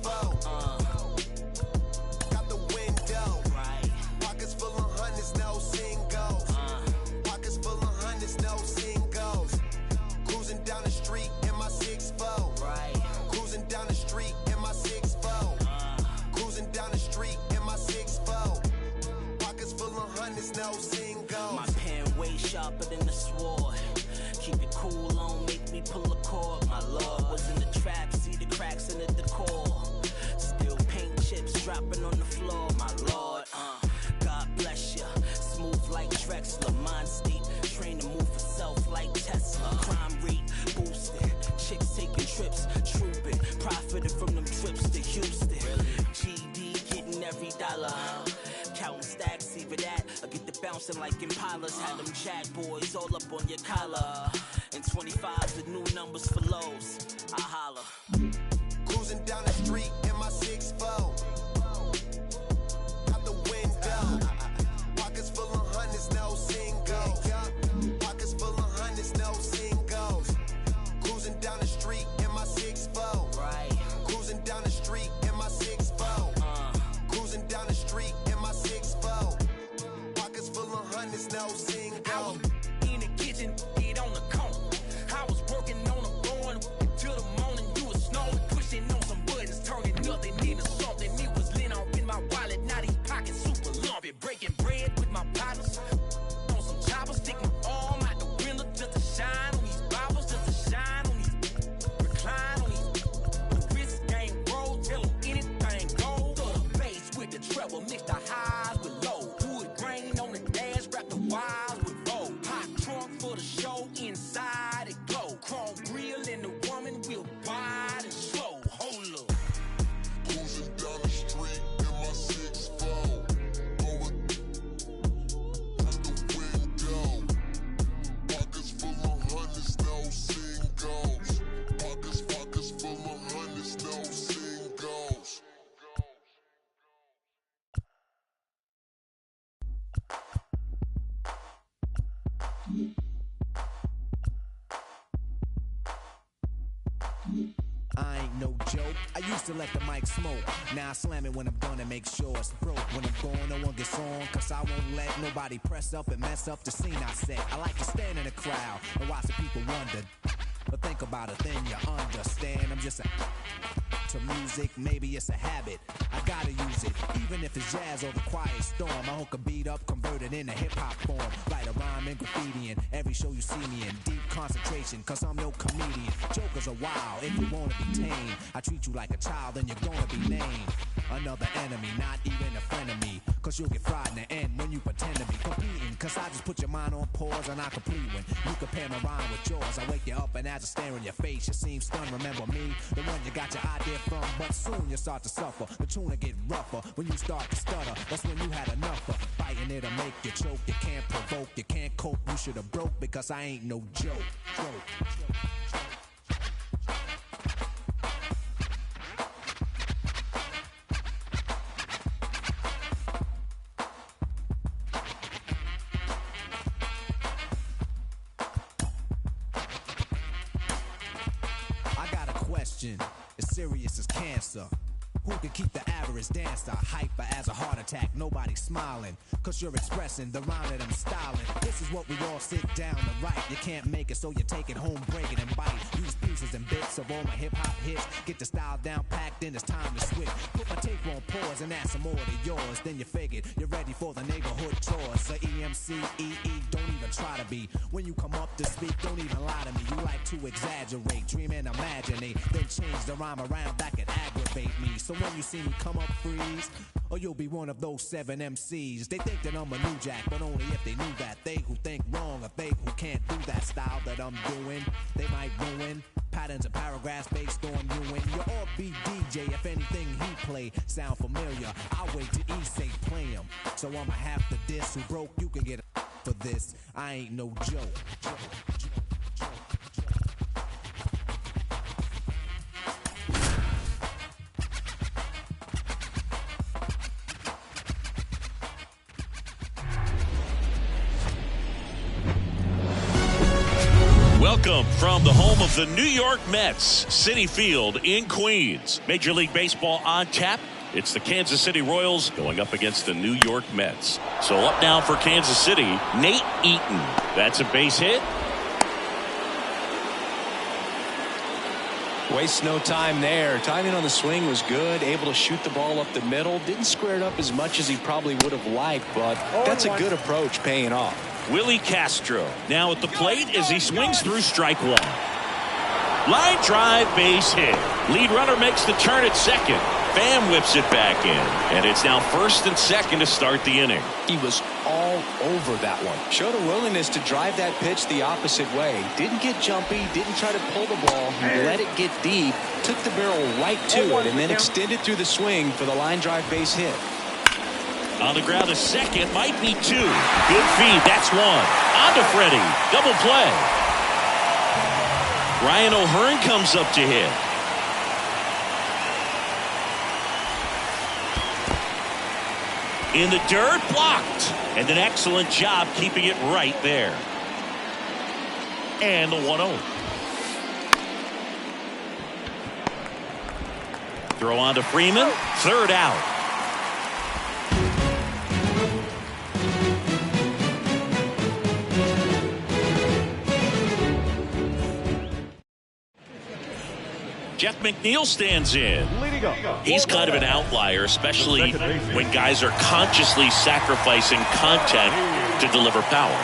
6'4". Got the window. Pockets full of hundreds, no singles. Pockets full of hundreds, no singles. Cruising down the street in my 6'4". Cruising down the street in my 6'4". Cruising down the street in my 6'4". Pockets full of hundreds, no singles. My pen way sharper than the sword. Keep it cool, on make me pull a cord. My lord was in the trap, see the cracks in the decor. Still paint chips dropping on the floor. My lord, God bless ya. Smooth like Drexler, mind state, train to move for self like Tesla. Crime rate boosted, chicks taking trips, trooping, profited from them trips to Houston. GD getting every dollar. Counting stacks, either that or get the bouncing like Impalas. Had them jack boys all up on your collar. And 25's the new numbers for lows. I holla. Cruising down the street in my 6'4". Out the window. Pockets full of hundreds, no singles. Pockets full of hundreds, no singles. Cruising down the street in my 6'4". Cruising down the street in my 6'4". Cruising down the street in my 6'4". Pockets full of hundreds, no singles. In the kitchen, get on the cone. I was working on the lawn till the morning. You was snowing, pushing on some buttons, turning nothing into something. It was lit off in my wallet, now these pockets super lumpy. Breaking bread with my partners on some choppers, stick my arm out the window just to shine on these bottles, just to shine on these, recline on these. The wrist game roll, tell them anything goes. Throw the bass with the treble, mix the highs with low. Wood grain on the dash, wrap the wires with roll. Hot trunk for the show, inside it glow. Chrome grill and the woman will wide and slow. Hold up. Cruising down the street in my 6'4". Going out the window. Pockets full of hundreds, no singles. Pockets full of hundreds, no singles. I ain't no joke. I used to let the mic smoke. Now I slam it when I'm done and make sure it's broke. When I'm gone, no one gets on, cause I won't let nobody press up and mess up the scene I set. I like to stand in the crowd and watch the people wonder. But think about it, then you understand. I'm just a to music, maybe it's a habit. I gotta use it, even if it's jazz or the quiet storm. I hook a beat up, convert it into hip-hop form. Write a rhyme and graffiti in every show you see me in. Deep concentration, cause I'm no comedian. Jokers are wild, if you wanna be tame. I treat you like a child, then you're gonna be named another enemy, not even a friend of me. Cause you'll get fried in the end when you pretend to be competing. Cause I just put your mind on pause and I complete when you compare my rhyme with yours. I wake you up and as I stare in your face, you seem stunned. Remember me, the one you got your idea from. But soon you start to suffer, the tune will get rougher. When you start to stutter, that's when you had enough of fighting it'll make you choke. You can't provoke, you can't cope, you should have broke. Because I ain't no joke. As serious as cancer. Who can keep the average dancer hyper as a heart attack? Nobody's smiling, cause you're expressing the rhyme that I'm styling. This is what we all sit down to write. You can't make it, so you take it home, break it and bite. Use pieces and bits of all my hip-hop hits. Get the style down packed, then it's time to switch. Put my tape on pause and add some more to yours. Then you figured you're ready for the neighborhood tours. So EMC, don't even try to be. When you come up to speak, don't even lie to me. You like to exaggerate, dream and imaginate. Then change the rhyme around, that could aggravate me. So when you see me come up, freeze, or you'll be one of those 7 MCs. They think that I'm a new jack, but only if they knew that. They who think wrong, or they who can't do that style that I'm doing, they might ruin patterns and paragraphs based on you. And you're all beat DJ, if anything he play sound familiar, I'll wait till he say play him. So I'ma have to diss. Who broke, you can get for this. I ain't no joke. Welcome from the home of the New York Mets, Citi Field in Queens. Major League Baseball on tap. It's the Kansas City Royals going up against the New York Mets. So up now for Kansas City, Nate Eaton. That's a base hit. Wastes no time there. Timing on the swing was good. Able to shoot the ball up the middle. Didn't square it up as much as he probably would have liked, but that's a good approach paying off. Willie Castro now at the plate as he swings through strike one. Line drive, base hit. Lead runner makes the turn at second. Pham whips it back in, and it's now first and second to start the inning. He was all over that one. Showed a willingness to drive that pitch the opposite way. Didn't get jumpy, didn't try to pull the ball. He let it get deep, took the barrel right to it, and then extended through the swing for the line drive base hit. On the ground, a second, might be two. Good feed, that's one. On to Freddie, double play. Ryan O'Hearn comes up to hit. In the dirt, blocked. And an excellent job keeping it right there. And the 1-0. Throw on to Freeman, third out. Jeff McNeil stands in. He's kind of an outlier, especially when guys are consciously sacrificing contact to deliver power.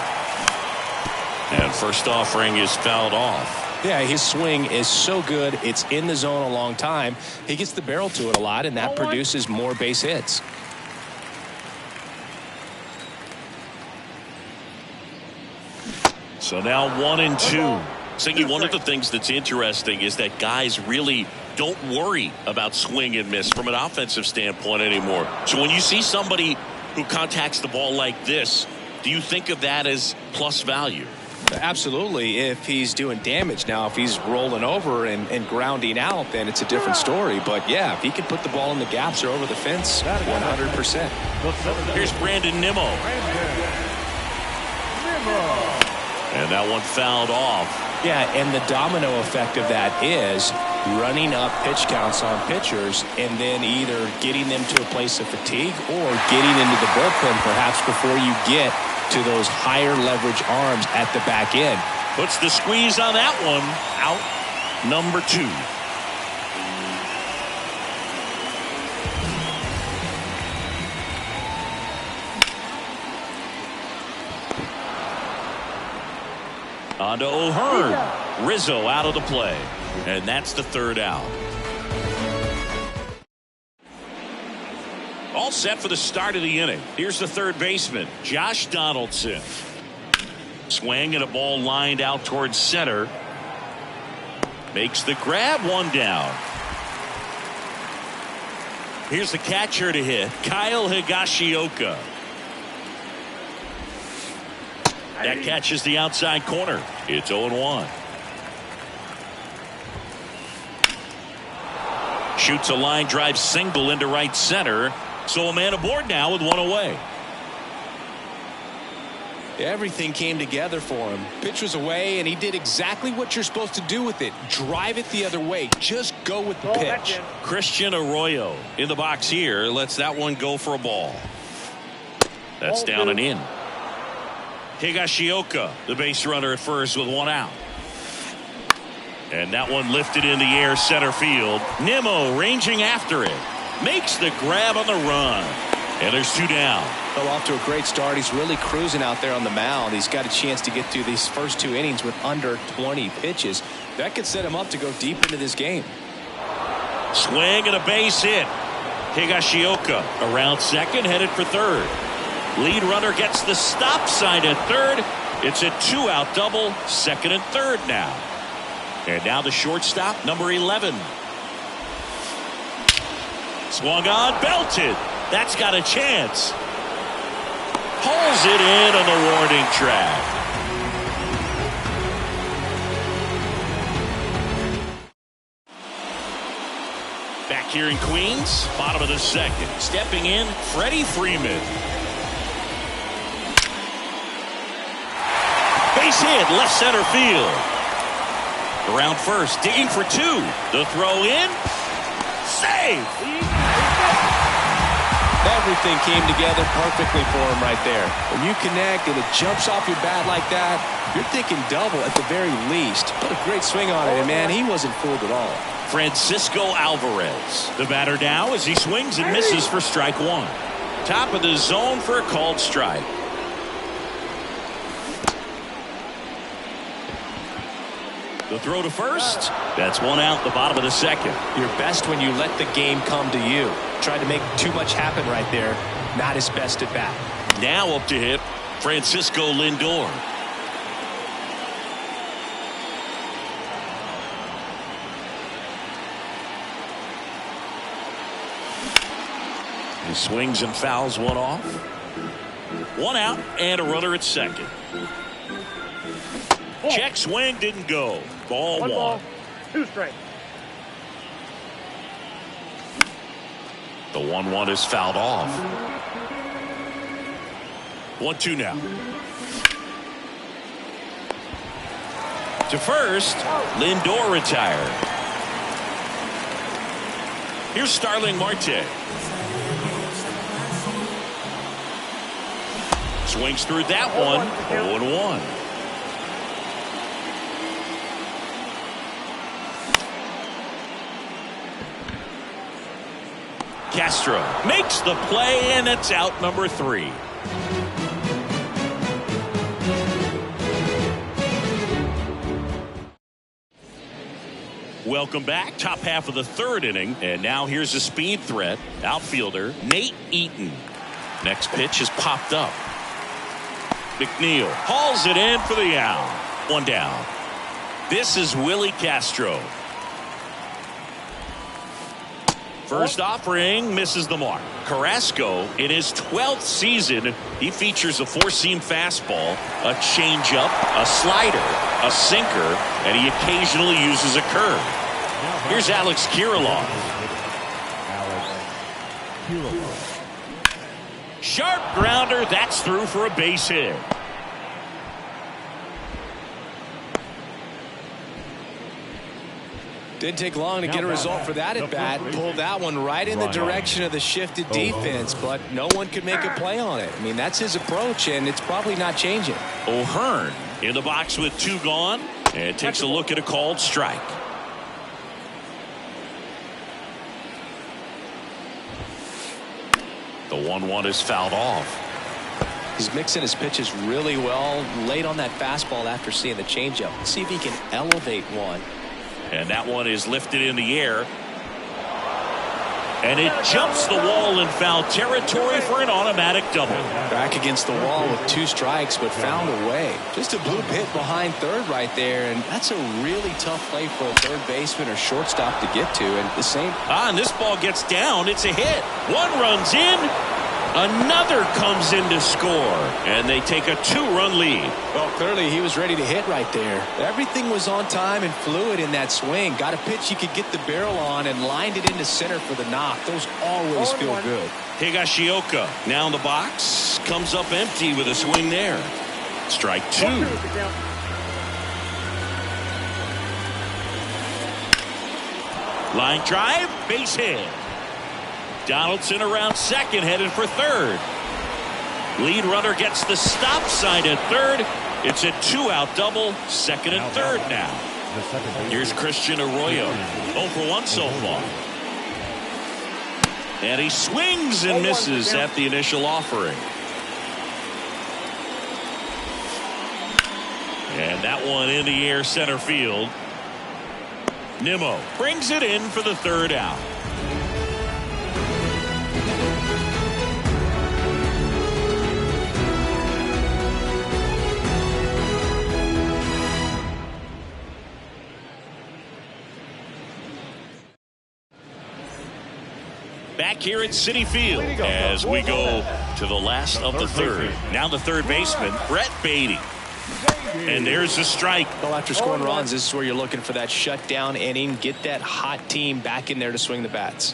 And first offering is fouled off. Yeah, his swing is so good. It's in the zone a long time. He gets the barrel to it a lot, and that produces more base hits. So now 1-2. Singy, one of the things that's interesting is that guys really don't worry about swing and miss from an offensive standpoint anymore. So when you see somebody who contacts the ball like this, do you think of that as plus value? Absolutely. If he's doing damage now, if he's rolling over and grounding out, then it's a different story. But yeah, if he can put the ball in the gaps or over the fence, 100%. Here's Brandon Nimmo. And that one fouled off. Yeah, and the domino effect of that is running up pitch counts on pitchers and then either getting them to a place of fatigue or getting into the bullpen perhaps before you get to those higher leverage arms at the back end. Puts the squeeze on that one. Out number 2. On to O'Hearn. Rizzo out of the play. And that's the third out. All set for the start of the inning. Here's the third baseman, Josh Donaldson. Swing and a ball lined out towards center. Makes the grab, one down. Here's the catcher to hit, Kyle Higashioka. That catches the outside corner. It's 0-1. Shoots a line drive single into right center. So a man aboard now with one away. Everything came together for him. Pitch was away, and he did exactly what you're supposed to do with it. Drive it the other way. Just go with the pitch. Christian Arroyo in the box here. Lets that one go for a ball. That's down and in. Higashioka, the base runner at first with one out. And that one lifted in the air center field. Nimmo ranging after it. Makes the grab on the run. And there's 2 down. Well, off to a great start. He's really cruising out there on the mound. He's got a chance to get through these first 2 innings with under 20 pitches. That could set him up to go deep into this game. Swing and a base hit. Higashioka around second, headed for third. Lead runner gets the stop sign at third. It's a 2-out double, second and third now. And now the shortstop, number 11. Swung on, belted. That's got a chance. Pulls it in on the warning track. Back here in Queens, bottom of the second. Stepping in, Freddie Freeman. Base hit, left center field. Around first, digging for two. The throw in. Save! Everything came together perfectly for him right there. When you connect and it jumps off your bat like that, you're thinking double at the very least. Put a great swing on it, and man, he wasn't fooled at all. Francisco Alvarez, the batter now as he swings and misses for strike one. Top of the zone for a called strike. The throw to first. That's one out, the bottom of the second. You're best when you let the game come to you. Tried to make too much happen right there. Not his best at bat. Now up to hit Francisco Lindor. He swings and fouls one off. One out and a runner at second. Check swing, didn't go. Ball one. Ball, 2 strikes. The 1-1 is fouled off. 1-2 now. To first, Lindor retired. Here's Starling Marte. Swings through that one. 0-1. Castro makes the play, and it's out number 3. Welcome back. Top half of the third inning, and now here's a speed threat. Outfielder Nate Eaton. Next pitch is popped up. McNeil hauls it in for the out. One down. This is Willie Castro. First offering misses the mark. Carrasco, in his 12th season, he features a 4-seam fastball, a changeup, a slider, a sinker, and he occasionally uses a curve. Here's Alex Kirilloff. Sharp grounder, that's through for a base hit. Didn't take long to get a result for that at bat. Pulled that one right in the direction of the shifted defense, but no one could make a play on it. I mean, that's his approach, and it's probably not changing. O'Hearn in the box with 2 gone, and takes a look at a called strike. The 1-1 is fouled off. He's mixing his pitches really well. Late on that fastball after seeing the changeup. Let's see if he can elevate one. And that one is lifted in the air. And it jumps the wall in foul territory for an automatic double. Back against the wall with 2 strikes, but found a way. Just a blue hit behind third right there, and that's a really tough play for a third baseman or shortstop to get to. And the same. And this ball gets down. It's a hit. One runs in. Another comes in to score, and they take a 2-run lead. Well, clearly he was ready to hit right there. Everything was on time and fluid in that swing. Got a pitch you could get the barrel on and lined it into center for the knock. Those always feel good. Higashioka now in the box. Comes up empty with a swing there. Strike 2. Line drive, base hit. Donaldson around second, headed for third. Lead runner gets the stop sign at third. It's a 2-out double, second and third now. Here's Christian Arroyo. 0 for 1 so far. And he swings and misses at the initial offering. And that one in the air center field. Nimmo brings it in for the 3rd out. Back here at Citi Field as we go to the last of the 3rd. Now the third baseman, Brett Baty. And there's a strike. Well, after scoring runs, this is where you're looking for that shutdown inning. Get that hot team back in there to swing the bats.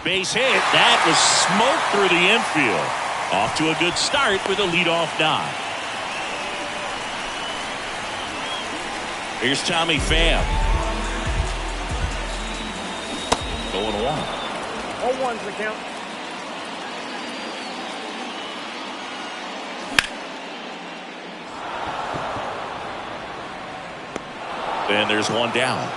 Base hit. That was smoked through the infield. Off to a good start with a leadoff knock. Here's Tommy Pham. Going 1. 0-1's the count. And there's 1 down.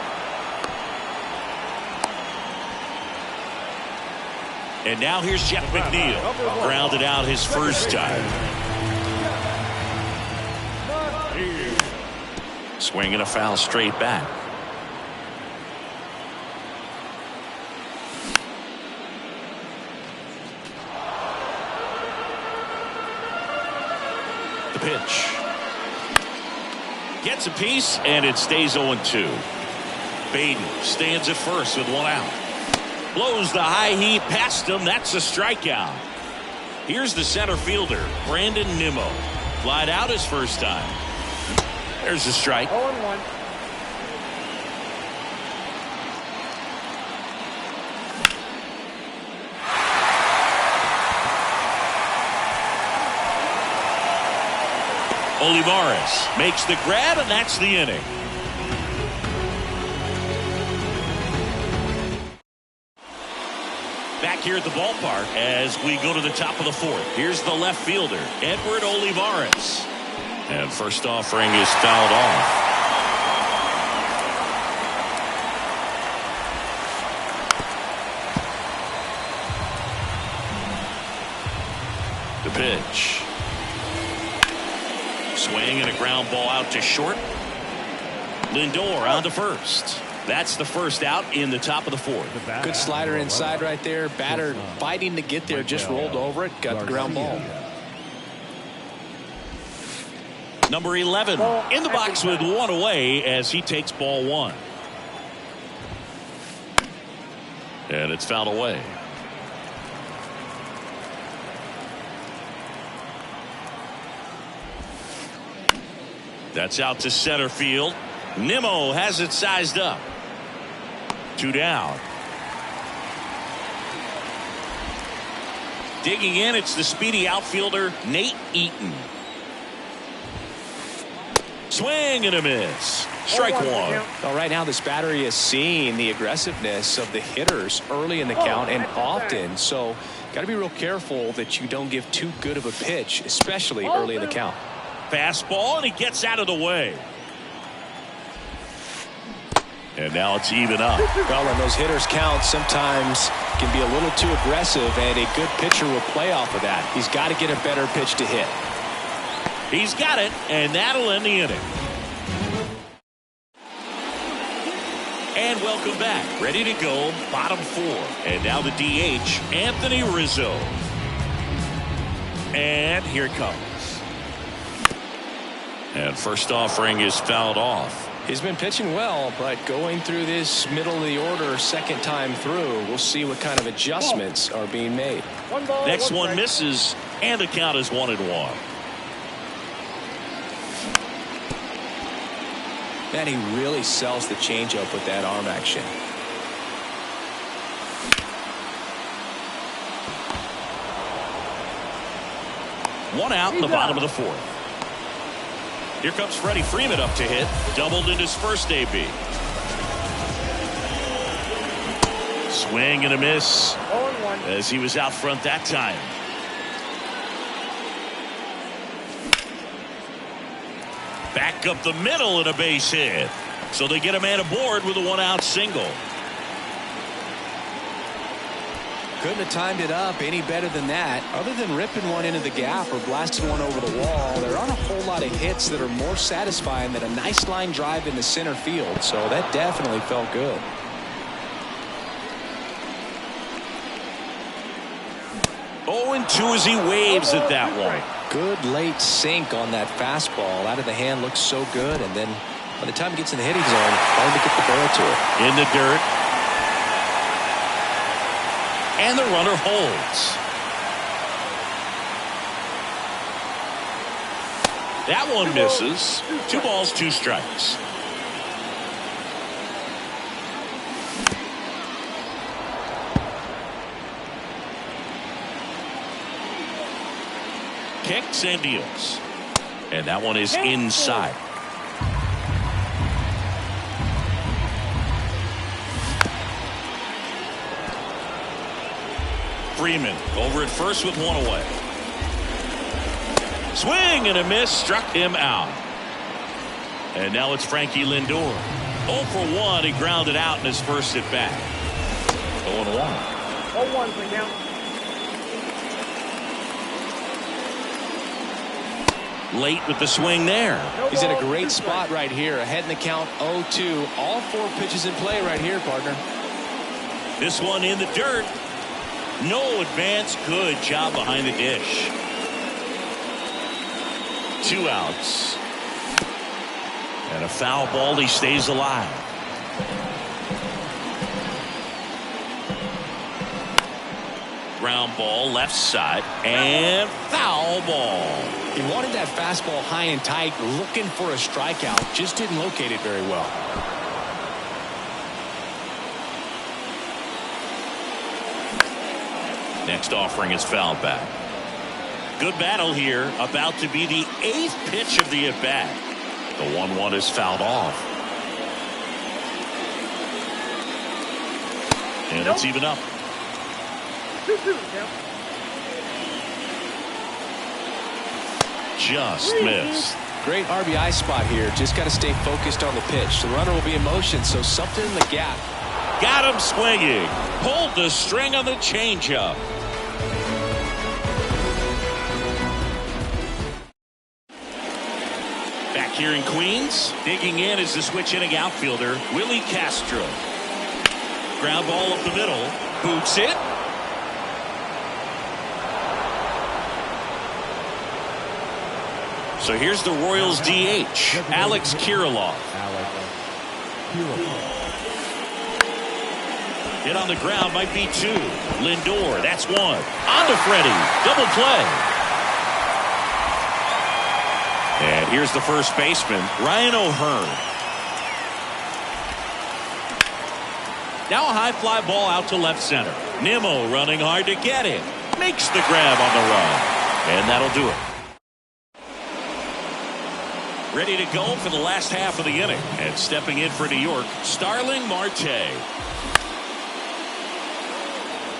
And now here's Jeff McNeil. Grounded out his first time. Swing and a foul straight back. The pitch. Gets a piece, and it stays 0-2. Baden stands at first with 1 out. Blows the high heat past him. That's a strikeout. Here's the center fielder, Brandon Nimmo. Flied out his first time. There's a strike. 0-1. Olivares makes the grab, and that's the inning. Back here at the ballpark as we go to the top of the 4th. Here's the left fielder, Edward Olivares. And first offering is fouled off. The pitch. Swing and a ground ball out to short. Lindor on to first. That's the first out in the top of the 4th. Good slider inside right there. Batter fighting to get there, just rolled over it, got the ground ball. Number 11 in the box with 1 away as he takes ball 1. And it's fouled away. That's out to center field. Nimmo has it sized up. 2 down. Digging in, it's the speedy outfielder, Nate Eaton. Swing and a miss. Strike 1. Well, right now this battery is seeing the aggressiveness of the hitters early in the count and often. So got to be real careful that you don't give too good of a pitch, especially early in the count. Fastball, and he gets out of the way. And now it's even up. Well, and those hitters count sometimes can be a little too aggressive, and a good pitcher will play off of that. He's got to get a better pitch to hit. He's got it, and that'll end the inning. And welcome back. Ready to go, bottom 4. And now the DH, Anthony Rizzo. And here it comes. And first offering is fouled off. He's been pitching well, but going through this middle of the order second time through, we'll see what kind of adjustments are being made. Next one misses, and the count is 1-1. Man, he really sells the changeup with that arm action. One out in the bottom of the 4th. Here comes Freddie Freeman up to hit. Doubled in his first AB. Swing and a miss as he was out front that time. Back up the middle and a base hit. So they get a man aboard with a 1-out single. Couldn't have timed it up any better than that. Other than ripping one into the gap or blasting one over the wall, there aren't a whole lot of hits that are more satisfying than a nice line drive into center field. So that definitely felt good. Oh, and 2 as he waves at that one. Good late sink on that fastball. Out of the hand looks so good, and then by the time it gets in the hitting zone, hard to get the barrel to it. In the dirt. And the runner holds. That one misses. 2 balls, 2 strikes. Kicks and deals. And that one is inside. Freeman over at first with one away. Swing and a miss, struck him out. And now it's Frankie Lindor. 0 for 1. He grounded out in his first at bat. 0-1. 0-1's the count. Late with the swing there. He's in a great spot right here. Ahead in the count 0-2. All 4 pitches in play right here, partner. This one in the dirt. No advance. Good job behind the dish. 2 outs. And a foul ball. He stays alive. Ground ball left side. And foul ball. He wanted that fastball high and tight, looking for a strikeout. Just didn't locate it very well. Next offering is fouled back. Good battle here. About to be the 8th pitch of the at-bat. The 1-1 is fouled off. And it's even up. 2-2 count. Just missed. Great RBI spot here. Just got to stay focused on the pitch. The runner will be in motion, so something in the gap. Got him swinging. Pulled the string on the changeup. Back here in Queens, digging in is the switch hitting outfielder, Willie Castro. Ground ball up the middle. Boots it. So here's the Royals DH, Alex Kirilloff. Hit on the ground, might be 2. Lindor, that's 1. On to Freddie, double play. And here's the first baseman, Ryan O'Hearn. Now a high fly ball out to left center. Nimmo running hard to get it. Makes the grab on the run. And that'll do it. Ready to go for the last half of the inning. And stepping in for New York, Starling Marte.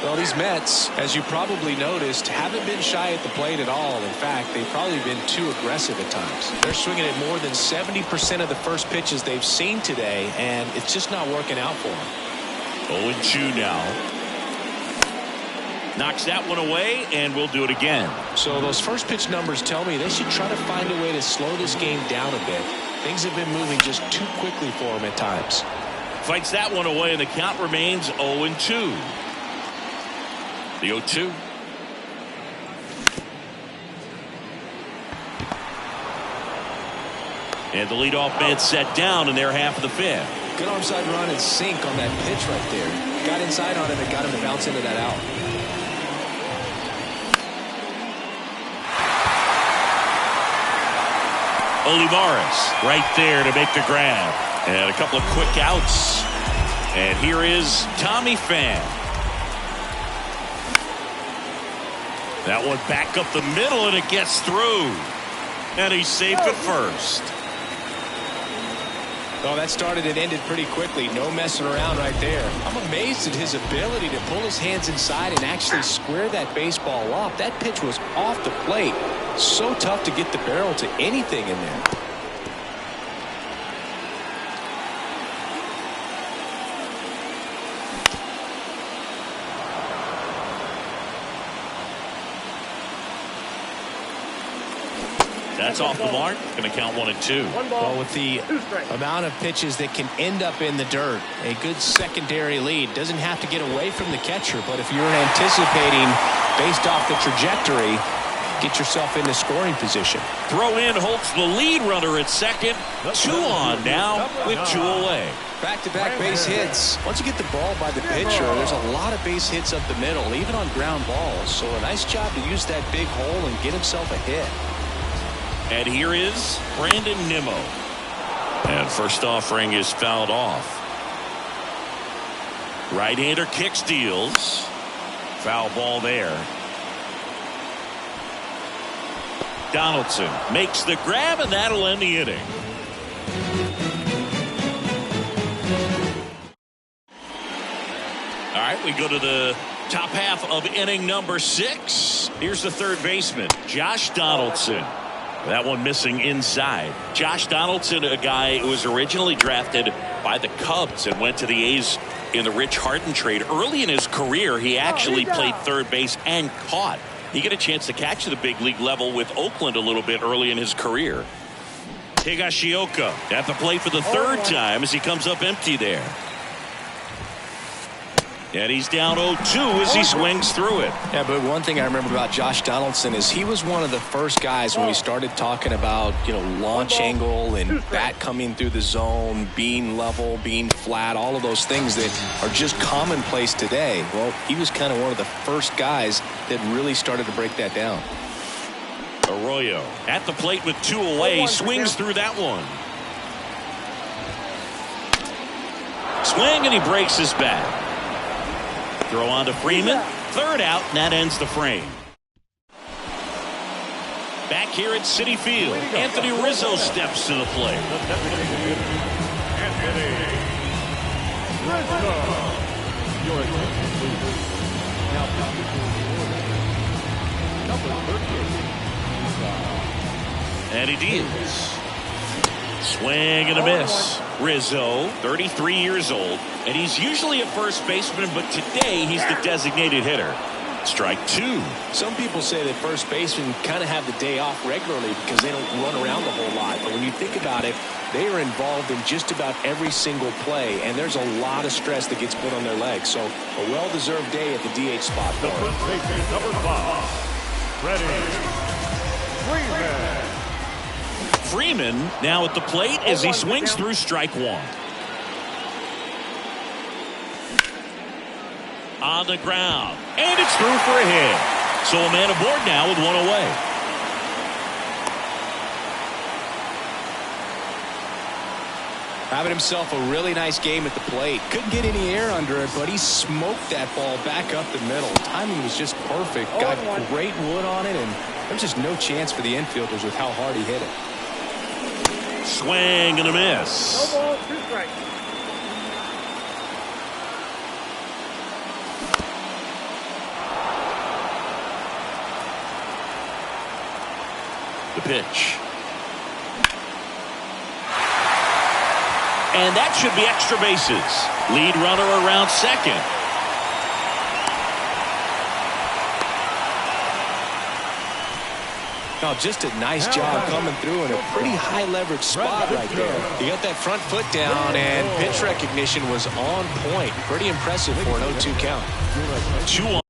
Well, these Mets, as you probably noticed, haven't been shy at the plate at all. In fact, they've probably been too aggressive at times. They're swinging at more than 70% of the first pitches they've seen today, and it's just not working out for them. 0-2 now. Knocks that one away, and we'll do it again. So those first pitch numbers tell me they should try to find a way to slow this game down a bit. Things have been moving just too quickly for them at times. Fights that one away, and the count remains 0-2. The 0-2. And the leadoff man set down in their half of the 5th. Good onside run and sink on that pitch right there. Got inside on it and got him to bounce into that out. Olivares right there to make the grab. And a couple of quick outs. And here is Tommy Pham. That one back up the middle, and it gets through. And he's safe at first. Oh, that started and ended pretty quickly. No messing around right there. I'm amazed at his ability to pull his hands inside and actually square that baseball up. That pitch was off the plate. So tough to get the barrel to anything in there. That's off the mark. Going to count 1-2. Well, with the amount of pitches that can end up in the dirt, a good secondary lead doesn't have to get away from the catcher. But if you're anticipating based off the trajectory, get yourself into scoring position. Throw in Holtz, the lead runner at second. 2 on now with 2 away. Back-to-back base hits. Once you get the ball by the pitcher, there's a lot of base hits up the middle, even on ground balls. So a nice job to use that big hole and get himself a hit. And here is Brandon Nimmo. And first offering is fouled off. Right-hander kick steals. Foul ball there. Donaldson makes the grab, and that'll end the inning. All right, We go to the top half of inning number 6. Here's the third baseman, Josh Donaldson. That one missing inside. Josh Donaldson, a guy who was originally drafted by the Cubs and went to the A's in the Rich Harden trade. Early in his career, he actually played third base and caught. He got a chance to catch the big league level with Oakland a little bit early in his career. Higashioka at the plate for the third time as he comes up empty there. And he's down 0-2 as he swings through it. Yeah, but one thing I remember about Josh Donaldson is he was one of the first guys when we started talking about, launch angle and bat coming through the zone, being level, being flat, all of those things that are just commonplace today. Well, he was kind of one of the first guys that really started to break that down. Arroyo at the plate with 2 away, swings through that one. Swing and he breaks his bat. Throw on to Freeman. Third out, and that ends the frame. Back here at Citi Field, Anthony Rizzo steps to the plate. Anthony Rizzo. Your attention, please. Now, number 38. And he deals. Swing and a miss. Rizzo, 33 years old, and he's usually a first baseman, but today he's the designated hitter. Strike 2. Some people say that first basemen kind of have the day off regularly because they don't run around a whole lot. But when you think about it, they are involved in just about every single play, and there's a lot of stress that gets put on their legs. So a well-deserved day at the DH spot. The first baseman, number 5, Freddie Freeman. Freeman now at the plate as he swings through strike 1. On the ground, and it's through for a hit. So a man aboard now with 1 away. Having himself a really nice game at the plate. Couldn't get any air under it, but he smoked that ball back up the middle. Timing was just perfect. Got great wood on it, and there's just no chance for the infielders with how hard he hit it. Swing and a miss. No ball, 2 strikes. The pitch. And that should be extra bases. Lead runner around second. Oh, just a nice job coming through in a pretty high leverage spot right there. He got that front foot down, and pitch recognition was on point. Pretty impressive for an 0-2 count. 2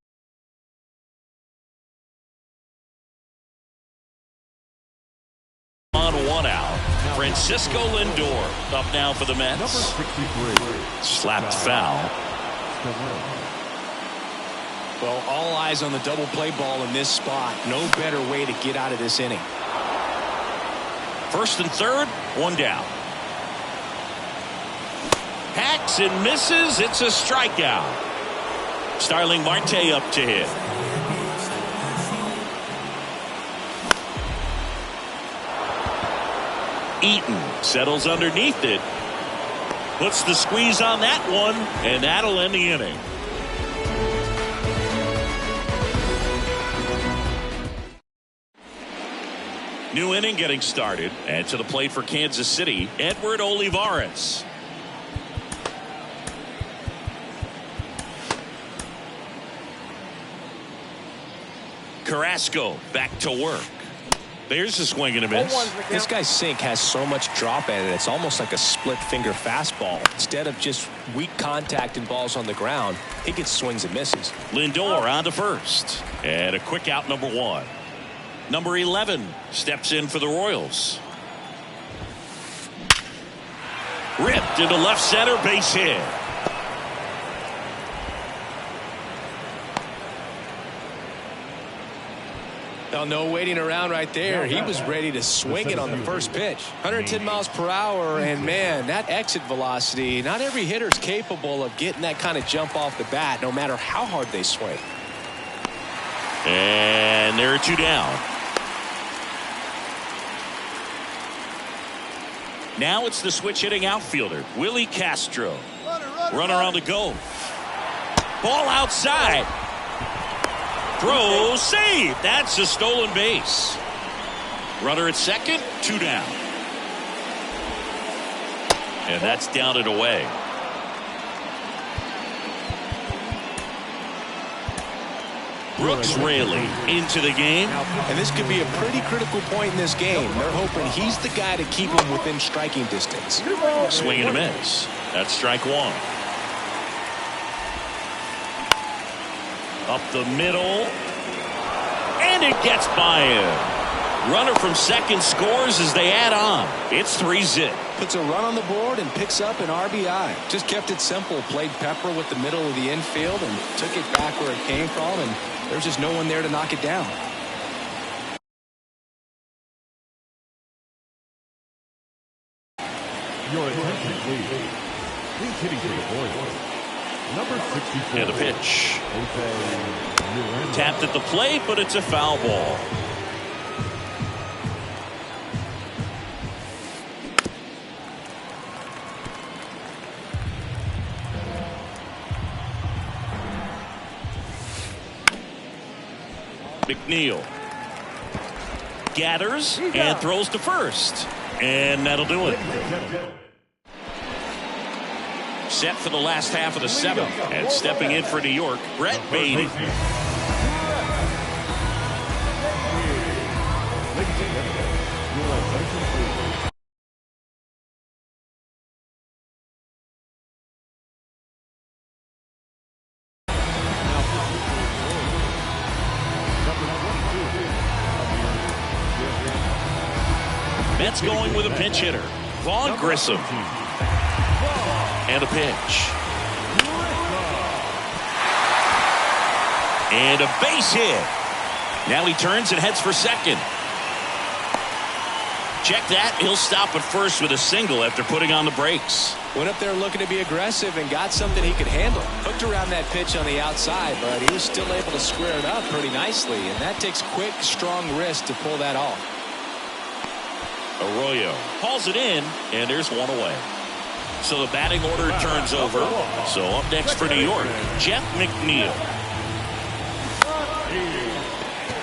on 1 out. Francisco Lindor up now for the Mets. Number 63. Slapped foul. Well, all eyes on the double play ball in this spot. No better way to get out of this inning. First and third, 1 down. Hacks and misses. It's a strikeout. Starling Marte up to hit. Eaton settles underneath it. Puts the squeeze on that one, and that'll end the inning. New inning getting started, and to the plate for Kansas City, Edward Olivares. Carrasco back to work. There's a swing and a miss. This guy's sink has so much drop in it. It's almost like a split finger fastball. Instead of just weak contact and balls on the ground, he gets swings and misses. Lindor on to first, and a quick out, number 1. Number 11 steps in for the Royals. Ripped into left center, base hit. Now, no waiting around right there. He was ready to swing it on the first pitch. 110 miles per hour, and man, that exit velocity, not every hitter's capable of getting that kind of jump off the bat, no matter how hard they swing. And there are 2 down. Now it's the switch hitting outfielder, Willie Castro. Runner on the go. Ball outside. Throw, save. That's a stolen base. Runner at second, 2 down. And that's down and away. Brooks Raley into the game. And this could be a pretty critical point in this game. They're hoping he's the guy to keep him within striking distance. Swing and a miss. That's strike 1. Up the middle. And it gets by him. Runner from second scores as they add on. It's 3-zip. Puts a run on the board and picks up an RBI. Just kept it simple. Played pepper with the middle of the infield and took it back where it came from. And there's just no one there to knock it down. Your attention, please. He's hitting for the boys. Number 64. And a pitch. Jose Tapped at the plate, but it's a foul ball. McNeil gathers and throws to first. And that'll do it. Set for the last half of the 7th. And stepping in for New York, Brett Baty. Ladies and gentlemen, your attention, please. Mets going with a pinch hitter, Vaughn Grissom. And a pitch. And a base hit. Now he turns and heads for second. Check that. He'll stop at first with a single after putting on the brakes. Went up there looking to be aggressive and got something he could handle. Hooked around that pitch on the outside, but he was still able to square it up pretty nicely. And that takes quick, strong wrist to pull that off. Arroyo hauls it in, and there's one away. So the batting order turns over. So up next for New York, Jeff McNeil.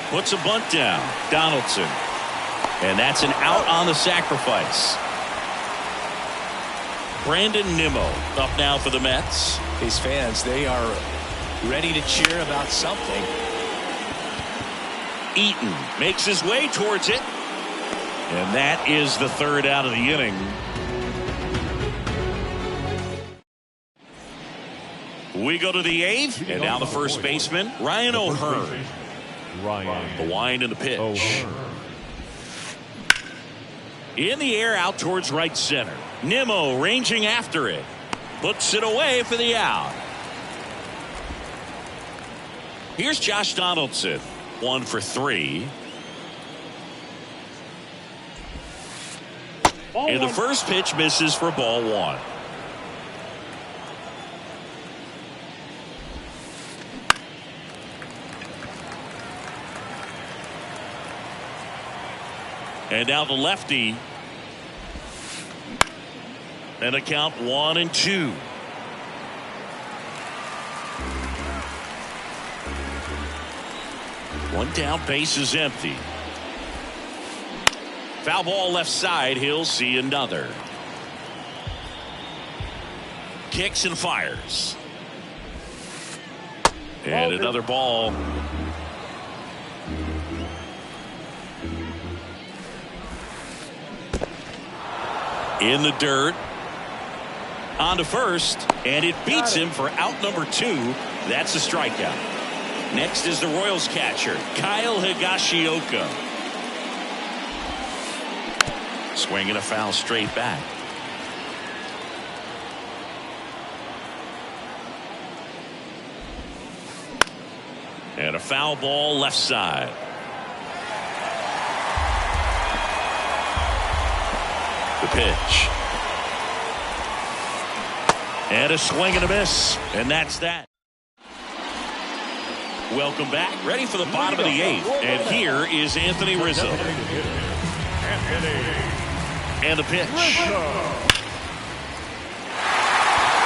Puts a bunt down, Donaldson. And that's an out on the sacrifice. Brandon Nimmo up now for the Mets. These fans, they are ready to cheer about something. Eaton makes his way towards it. And that is the 3rd out of the inning. We go to the 8th, and now the first baseman, Ryan O'Hearn. The wind and the pitch. In the air out towards right center. Nimmo ranging after it. Puts it away for the out. Here's Josh Donaldson. 1 for 3. And the first pitch misses for ball 1. And now the lefty. And a count 1-2. One down, base is empty. Foul ball left side. He'll see another. Kicks and fires. And another ball. In the dirt. On to first. And it beats him for out number 2. That's a strikeout. Next is the Royals catcher, Kyle Higashioka. Swinging a foul straight back. And a foul ball left side. The pitch. And a swing and a miss. And that's that. Welcome back. Ready for the bottom of the 8th. And here is Anthony Rizzo. And a pitch.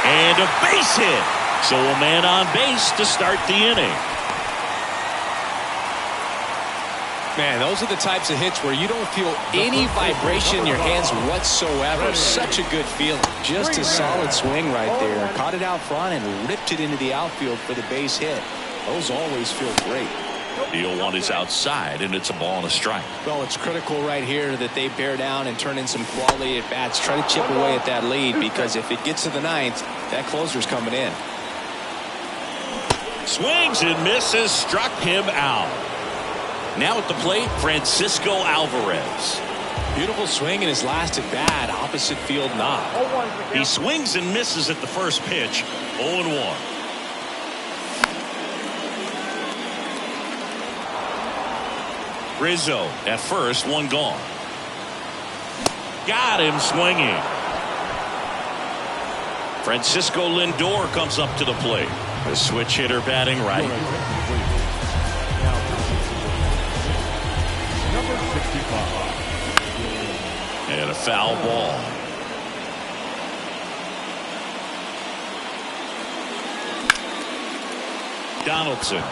And a base hit. So a man on base to start the inning. Man, those are the types of hits where you don't feel any vibration in your hands whatsoever. Such a good feeling. Just a solid swing right there. Caught it out front and ripped it into the outfield for the base hit. Those always feel great. The 0-1 is outside, and it's a ball and a strike. Well, it's critical right here that they bear down and turn in some quality at bats. Try to chip away at that lead, because if it gets to the ninth, that closer's coming in. Swings and misses, struck him out. Now at the plate, Francisco Alvarez. Beautiful swing in his last at bat, opposite field knock. He swings and misses at the first pitch, 0-1. Rizzo at first, one gone. Got him swinging. Francisco Lindor comes up to the plate. The switch hitter batting right. Number 65. And a foul ball. Donaldson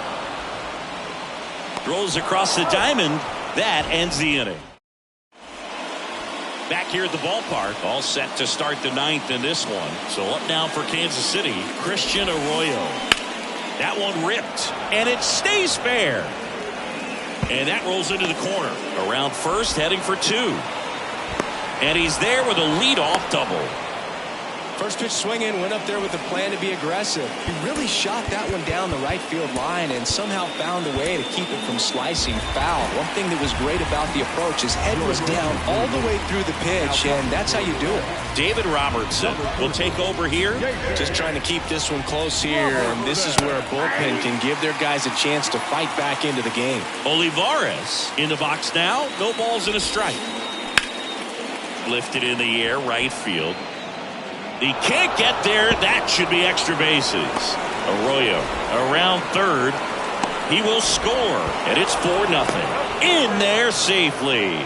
throws across the diamond. That ends the inning. Back here at the ballpark, all set to start the ninth in this one. So up now for Kansas City, Christian Arroyo. That one ripped, and it stays fair. And that rolls into the corner. Around first, heading for two. And he's there with a leadoff double. First pitch swinging, went up there with a plan to be aggressive. He really shot that one down the right field line and somehow found a way to keep it from slicing foul. One thing that was great about the approach is head was down all the way through the pitch, and that's how you do it. David Robertson will take over here. Just trying to keep this one close here, and this is where a bullpen can give their guys a chance to fight back into the game. Olivares in the box now. No balls and a strike. Lifted in the air, right field. He can't get there. That should be extra bases. Arroyo around third. He will score, and it's 4-0. In there safely.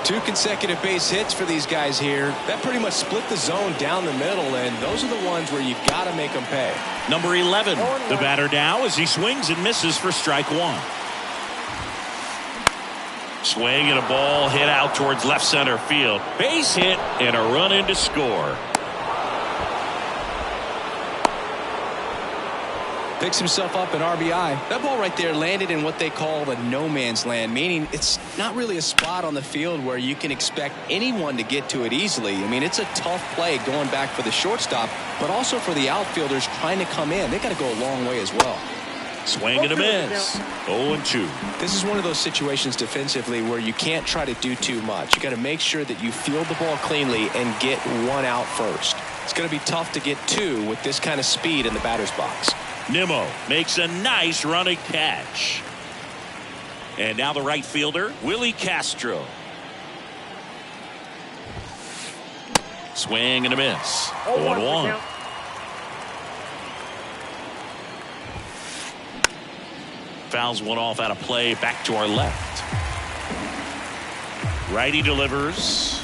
2 consecutive base hits for these guys here. That pretty much split the zone down the middle, and those are the ones where you've got to make them pay. Number 11, the batter now as he swings and misses for strike one. Swing and a ball hit out towards left center field. Base hit and a run in to score. Picks himself up an RBI. That ball right there landed in what they call the no man's land, meaning it's not really a spot on the field where you can expect anyone to get to it easily. I mean, it's a tough play going back for the shortstop, but also for the outfielders trying to come in. They got to go a long way as well. Swing and a miss. 0-2. This is one of those situations defensively where you can't try to do too much. You got to make sure that you field the ball cleanly and get one out first. It's going to be tough to get two with this kind of speed in the batter's box. Nimmo makes a nice running catch. And now the right fielder, Willie Castro. Swing and a miss. 0-1. Fouls one off out of play. Back to our left. Righty delivers.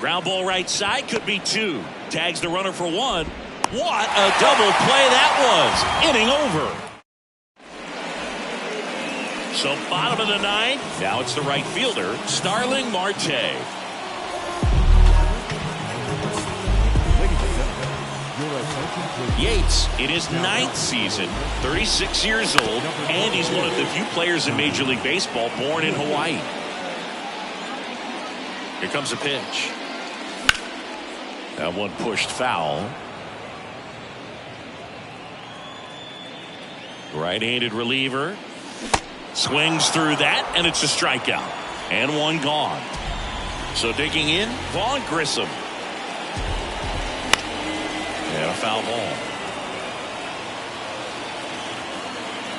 Ground ball right side. Could be two. Tags the runner for one. What a double play that was. Inning over. So bottom of the ninth. Now it's the right fielder, Starling Marte. Yates in his 9th season, 36 years old, and he's one of the few players in Major League Baseball born in Hawaii. Here comes a pitch. That one pushed foul. Right-handed reliever. Swings through that, and it's a strikeout. And one gone. So digging in, Vaughn Grissom. And a foul ball.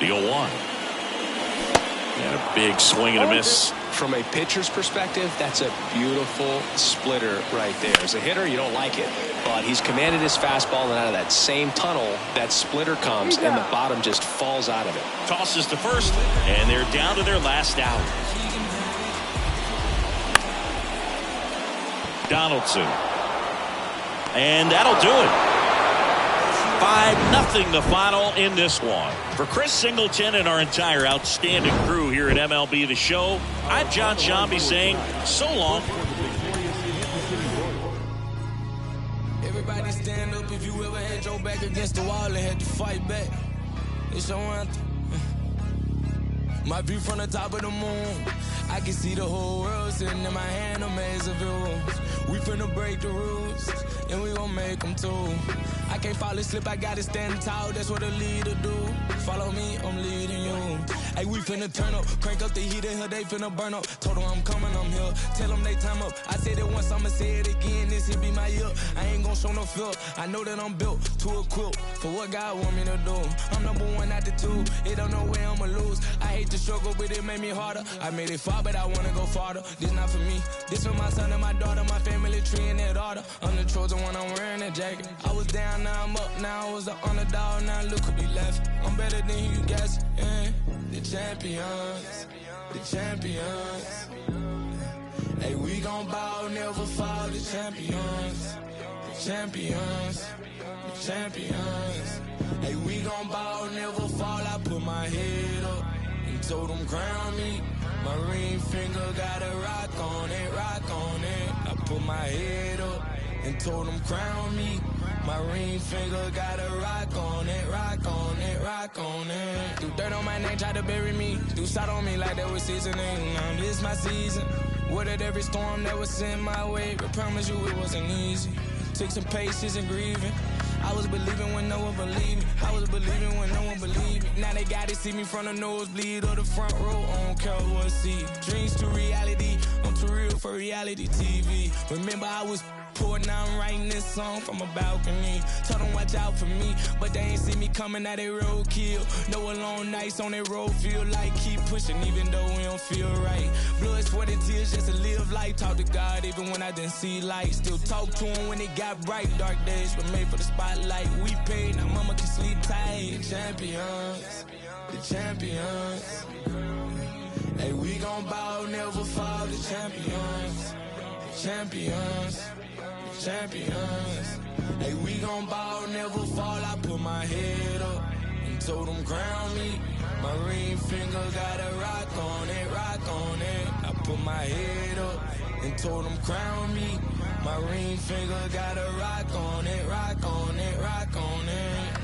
The 0-1. And a big swing and a miss. From a pitcher's perspective, that's a beautiful splitter right there. As a hitter, you don't like it. But he's commanded his fastball, and out of that same tunnel, that splitter comes, and the bottom just falls out of it. Tosses to first, and they're down to their last out. Donaldson. And that'll do it. 5-0 the final in this one. For Chris Singleton and our entire outstanding crew here at MLB The Show, I'm John Shambi saying so long. Everybody stand up if you ever had your back against the wall and had to fight back. It's your anthem. My view from the top of the moon, I can see the whole world sitting in my hand, a maze of rules. We finna break the rules, and we gon' make them too. I can't fall asleep, I gotta stand tall, that's what a leader do. Follow me, I'm leading you. Hey, we finna turn up, crank up the heat in here, they finna burn up. Told them I'm coming, I'm here, tell them they time up. I said it once, I'ma say it again, this here be my year. I ain't gon' show no fear, I know that I'm built to equip for what God want me to do. I'm number one out the two, it don't know where I'ma lose. I hate the struggle, but it made me harder. I made it far, but I wanna go farther. This not for me, this for my son and my daughter, my family tree and their daughter. I'm the chosen one, I'm wearing that jacket. I was down, now I'm up, now I was the underdog, now look who be left. I'm better than you guys, yeah. The champions, the champions. Hey, we gon' bow, never fall, the champions, the champions, the champions. Hey, we gon' bow, never fall, I put my head up and told them crown me. My ring finger got a rock on it, rock on it. I put my head up and told them crown me. My ring finger got a rock on it, rock on it, rock on it. Do dirt on my name, try to bury me. Do shot on me like that was seasoning. Now this my season. Weathered every storm that was sent my way, but promise you it wasn't easy. Took some patience and grieving. I was believing when no one believed me. I was believing when no one believed me. Now they gotta see me from the nosebleed or the front row. I don't care what see. Dreams to reality, I'm too real for reality TV. Remember I was poor, now I'm writing this song from a balcony. Told them watch out for me, but they ain't see me coming at a roadkill. No alone nights on that road, feel like keep pushing even though we don't feel right. Blood, sweat, and tears just to live life. Talk to God even when I didn't see light. Still talk to him when it got bright. Dark days were made for the spotlight. We paid, now mama can sleep tight. The champions, the champions. Hey, we gon' bow, never fall. The champions, the champions. Champions. Hey, we gon' ball, never fall. I put my head up and told them crown me. My ring finger got a rock on it, rock on it. I put my head up and told them crown me. My ring finger got a rock on it, rock on it, rock on it.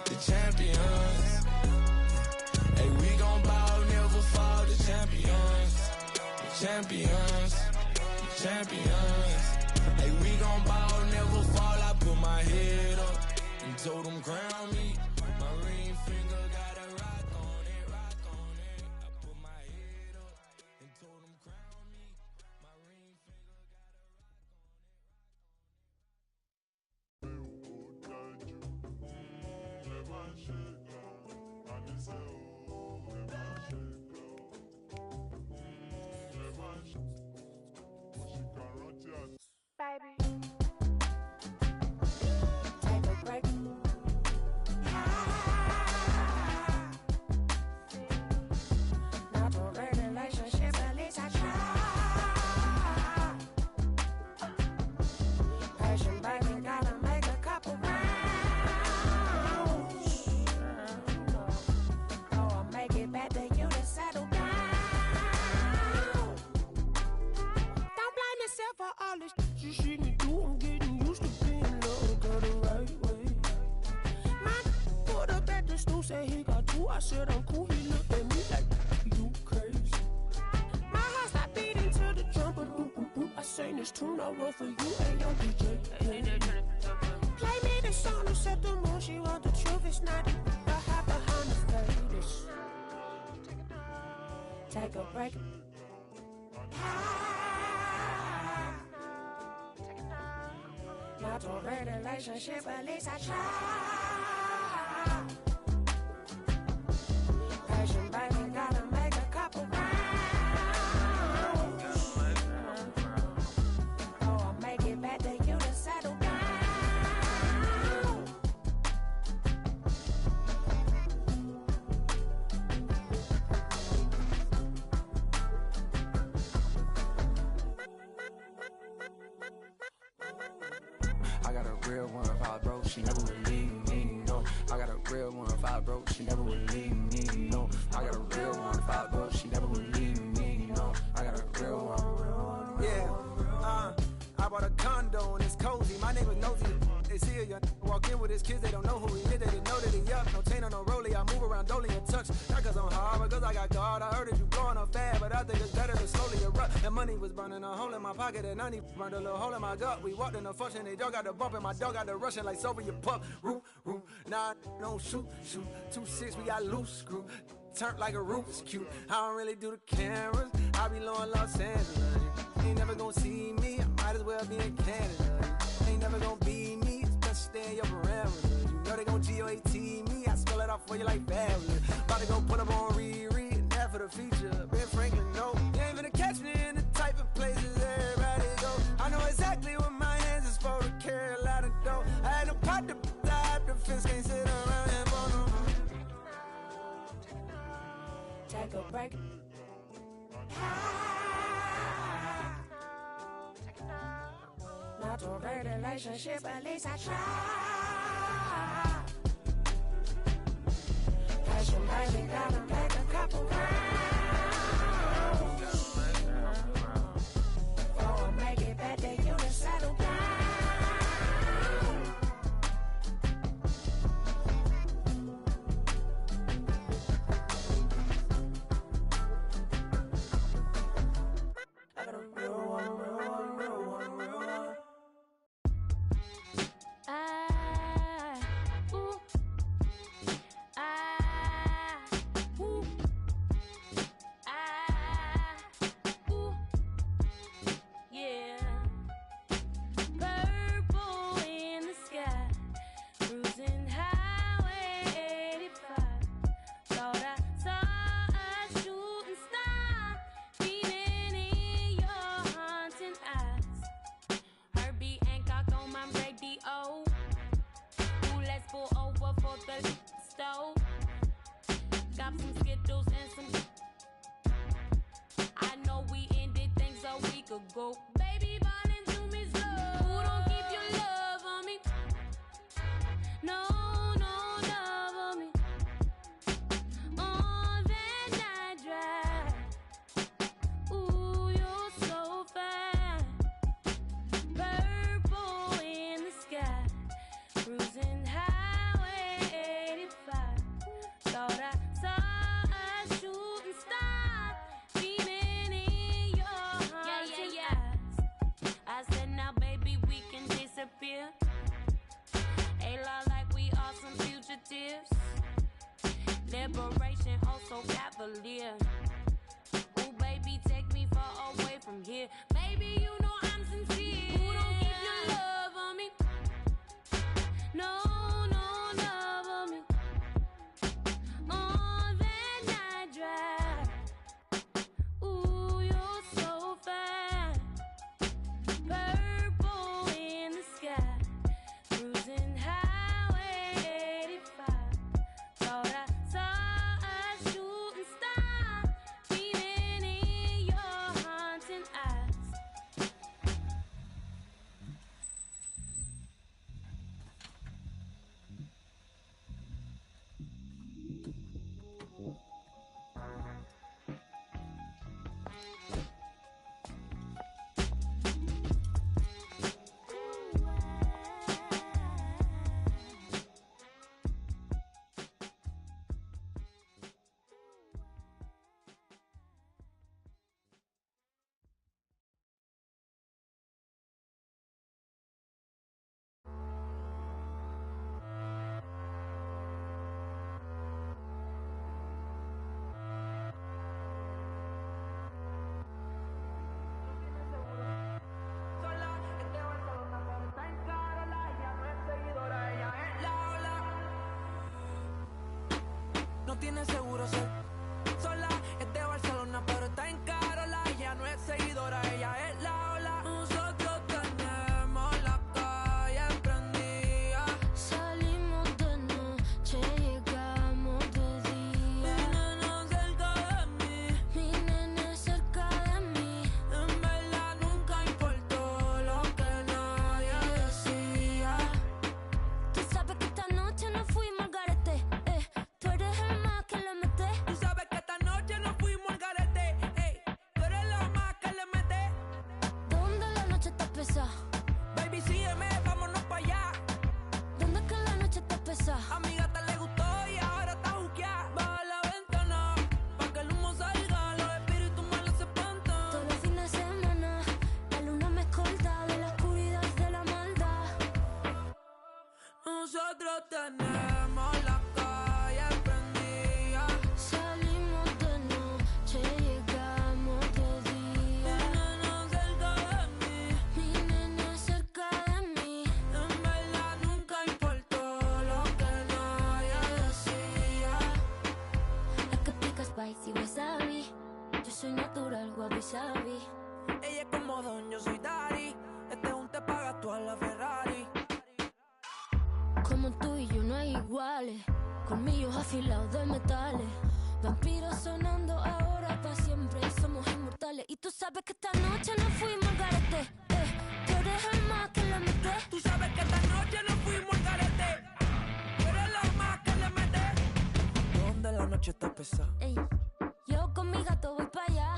The champions. Hey, we gon' bow, never fall. The champions, the champions, the champions. Hey, we gon' bow, never fall. I put my head up and told them crown me. My ring finger got a rock on it, rock on it. I put my head up and told them crown me. My ring finger got a rock on it. Baby, take a break. Not a relationship, at least I try. Patient, baby, gotta make a couple rounds. Oh, I'll make it back to you to settle down. Don't blame yourself for all this you see me do. I'm getting used to being loved, go the right way. My put up at the stool, said he got two. I said I'm cool, he looked at me like, you crazy. My heart stopped beating to the drum, but I sang this tune, I wrote for you, hey young DJ. Play me the song, who set the moon, she want the truth, it's not even the hot behind the face. Take a break. Not a relationship, at least I try. Passion, baby, gotta make a couple rounds. Oh, I'll make it back to you to settle down. I got a real one. If I broke, she never would leave me. No, I got a real one. If I broke, she never would leave me. No, I got a real one. If I broke, she never would leave me. No, I got a real one. Yeah, I bought a condo and it's cozy. My neighbor nosy. They see a young walk in with his kids. They don't know who he is. They didn't know that he up. No chain or no rollie. I move around dolly and touch. Not cause I'm hard, but cause I got God. I heard that you blowing up fast, but I think it's better to slowly erupt. The money was burning a hole in my pocket and I burned a little hole in my gut. We walked in the function. They dog got the bump and my dog got the rushing like Soviet pup. Roof, roof. Nah, don't shoot. 2-6, we got loose screw. Turned like a Rubik's Cube. I don't really do the cameras. I be low in Los Angeles. You ain't never gonna see me. I might as well be in Canada. You ain't never gonna be me. It's best stay in your parameters. You know they gon' GOAT me. I spell it out for you like fabulous. About to go put up on Riri. And that for the feature. Ben Franklin, no. You ain't gonna catch me in the type of places everybody go. I know exactly what my hands is for to carry a lot of dough. I had no pot to dive. The fence can't sit around and bone no. Take a break. Not to a great relationship, at least I try. Passion, baby, gotta make a couple rounds. Oh, I'll make it back to you to settle down. I got a real one, real one, real one, real one. Yeah. Purple in the sky, cruising highway 85. Thought I saw a shooting star beaming in your haunting eyes. Herbie Hancock on my radio. Ooh, let's pull over for the stove. Got some Skittles and some. I know we ended things a week ago. Baby, ballin' to me slow. Ooh, don't keep your love on me. No, no love on me. On that night drive. Ooh, you're so fine. Purple in the sky, cruising highway 85. Thought I saw a shooting star beaming in your haunting eyes. I said, now baby, we can disappear. A-law like we are some fugitives. Liberation, oh so cavalier. Ooh, baby, take me far away from here. Baby, you know I'm sincere. Ooh, don't keep your love on me. No, no love on me. On that night drive. Ooh, you're so fine. Purple in the sky, cruising highway 85. Thought I saw a shooting star beaming in your haunting eyes. no tiene seguro ser sola. Es de Barcelona, pero está en Carola. Ella no es seguidora, ella es la ola. Nosotros tenemos la calle prendida. Salimos de noche, llegamos de día. Mi nena cerca de mí. En verdad nunca importó lo que nadie decía. Tú sabes que esta noche nos fuimos al garete. Tú eres el más que le mete. Tú sabes que esta noche nos fuimos al garete. Tú eres la más que le mete. ¿Dónde la noche está pesada? Baby, sígueme, vámonos pa' allá. ¿Dónde que la noche está pesada? A mi gata le gustó y ahora está juqueada. Baja la ventana, pa' que el humo salga. Los espíritus malos se espantan. Todos los fines de semana, la luna me escolta de la oscuridad de la maldad. Nosotros tenemos la calle prendida. Salimos de noche, llegamos de día. Mi nena cerca de mí. Mi nena cerca de mí. En verdad nunca importó lo que nadie decía. La que pica spicy wasabi. Yo soy natural, wabi sabi. Ella es como Don, yo soy Dari. Este es un te paga tú a la Ferrari. Como tú y yo no hay iguales. Colmillos afilados de metales. Vampiros sonando ahora para siempre. Somos inmortales. Y tú sabes que esta noche nos fuimos al garete. Tú eres el más que le mete. Tú sabes que esta noche nos fuimos al garete. Tú eres la más que le mete. ¿Dónde la noche está pesada? Ey, yo con mi gato voy para allá.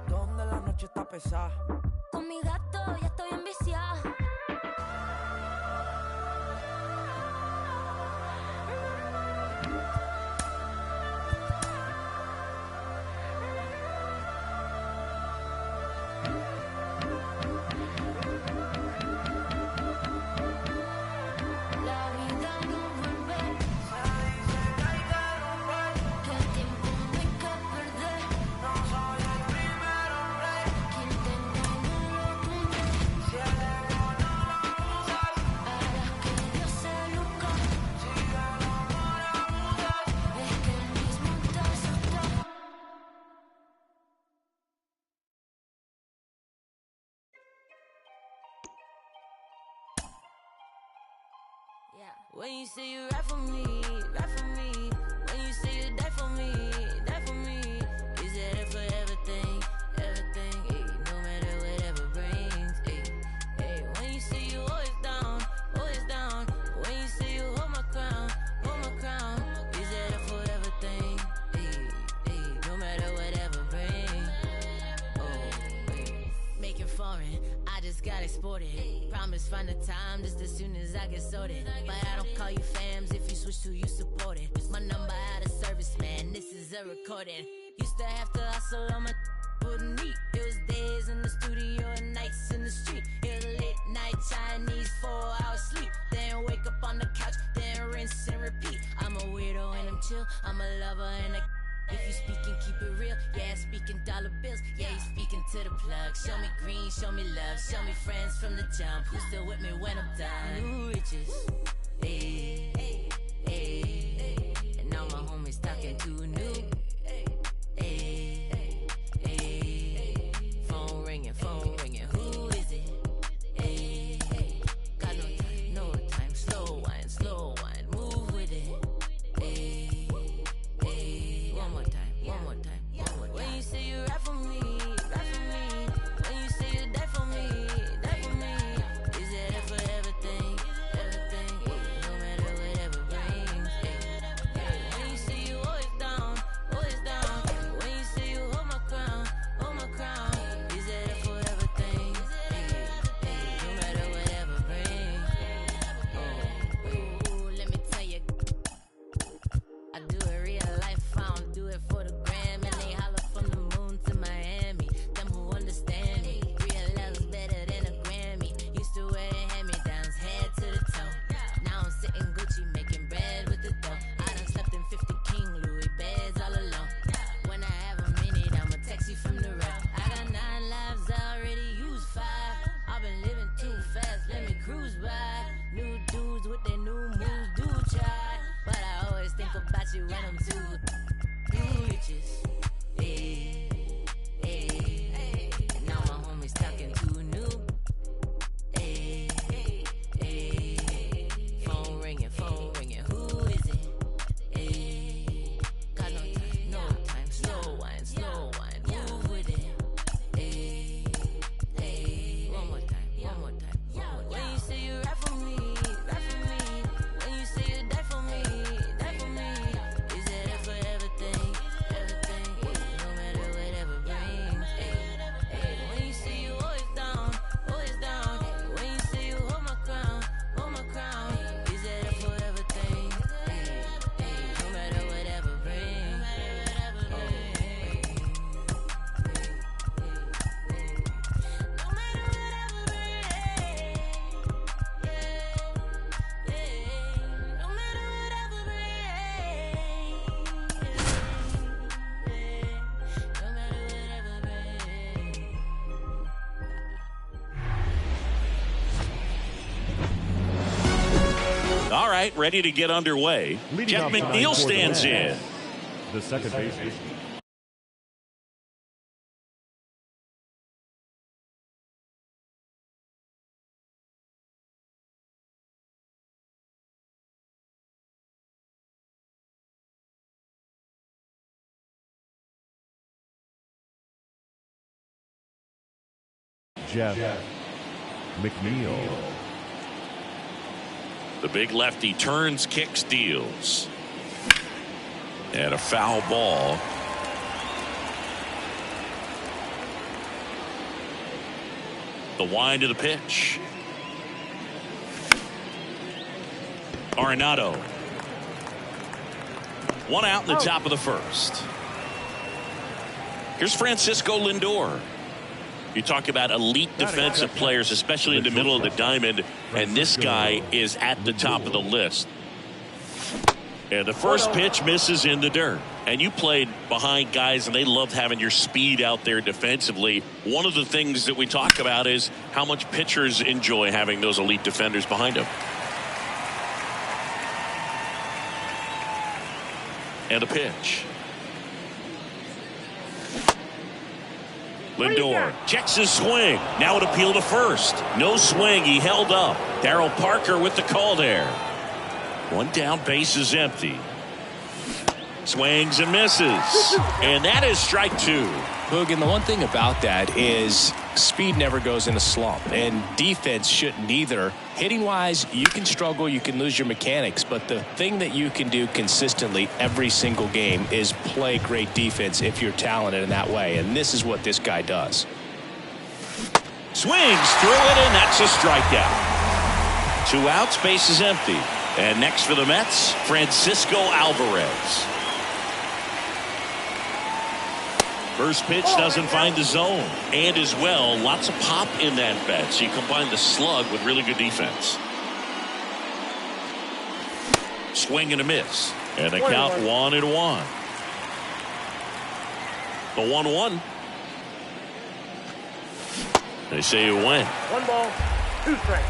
¿Dónde la noche está pesada? Con mi gato ya estoy enviciada. La vida no vuelve. Que el tiempo no hay que perder. No soy el primero rey. Quien tenga no lo tumbe. Si el ego no lo usas, Harás que Dios se luzca. si del amor abusas. Es que el mismo te asusta. Yeah. When you say you ride for me, ride for me. When you say you die for me, die for me. Is that for everything, everything? Ay, no matter whatever brings. Ay, ay. When you say you always down, always down. When you say you hold my crown, is that for everything? Ay, ay, no matter whatever brings. Oh, ay. Make it foreign, I just got exported. Promise find the time just as soon as I get sorted. But I don't call you fams if you switch to you support it. My number out of service, man, this is a recording. Used to have to hustle on my wouldn't eat. It was days in the studio and nights in the street. It was late night Chinese, 4 hours sleep. Then wake up on the couch, then rinse and repeat. I'm a weirdo and I'm chill, I'm a lover and a if you speaking, keep it real. Yeah, speaking dollar bills. Yeah, you speaking to the plug. Show me green, show me love. Show me friends from the jump. Who's still with me when I'm done? New riches. Hey, hey, hey. And all my homies talking too new. Hey, hey. Phone ringing, phone ringing. Who is it? Hey, hey. Got no time, no time. Slow wine, move with it. Hey, hey. One more time, one more time, one more time. When you say you ride for me, ride for me. When you say you die for me, die for me. Is that for everything, everything? No matter whatever brings. When you say you always down, All right, ready to get underway. Leading Jeff off the McNeil ninth for the stands in. Mets, the second baseman. Jeff McNeil. The big lefty turns, kicks, deals. And a foul ball. The wind of the pitch. Arenado. One out in the top of the first. Here's Francisco Lindor. You talk about elite defensive players, especially in the middle of the diamond, and this guy is at the top of the list. And the first pitch misses in the dirt. And you played behind guys, and they loved having your speed out there defensively. One of the things that we talk about is how much pitchers enjoy having those elite defenders behind them. And a pitch. Lindor checks his swing. Now an appeal to first. No swing. He held up. Darryl Parker with the call there. One down, base is empty. Swings and misses. And that is strike two. Boog, and the one thing about that is speed never goes in a slump, and defense shouldn't either. Hitting wise, you can struggle, you can lose your mechanics, but the thing that you can do consistently every single game is play great defense if you're talented in that way, and this is what this guy does. Swings through it, and that's a strikeout. 2 outs, base is empty. And next for the Mets, Francisco Alvarez. First pitch doesn't find the zone. And as well, lots of pop in that bat. So you combine the slug with really good defense. Swing and a miss. And the count 1-1. The 1-1. They say you win. 1 ball, 2 strikes.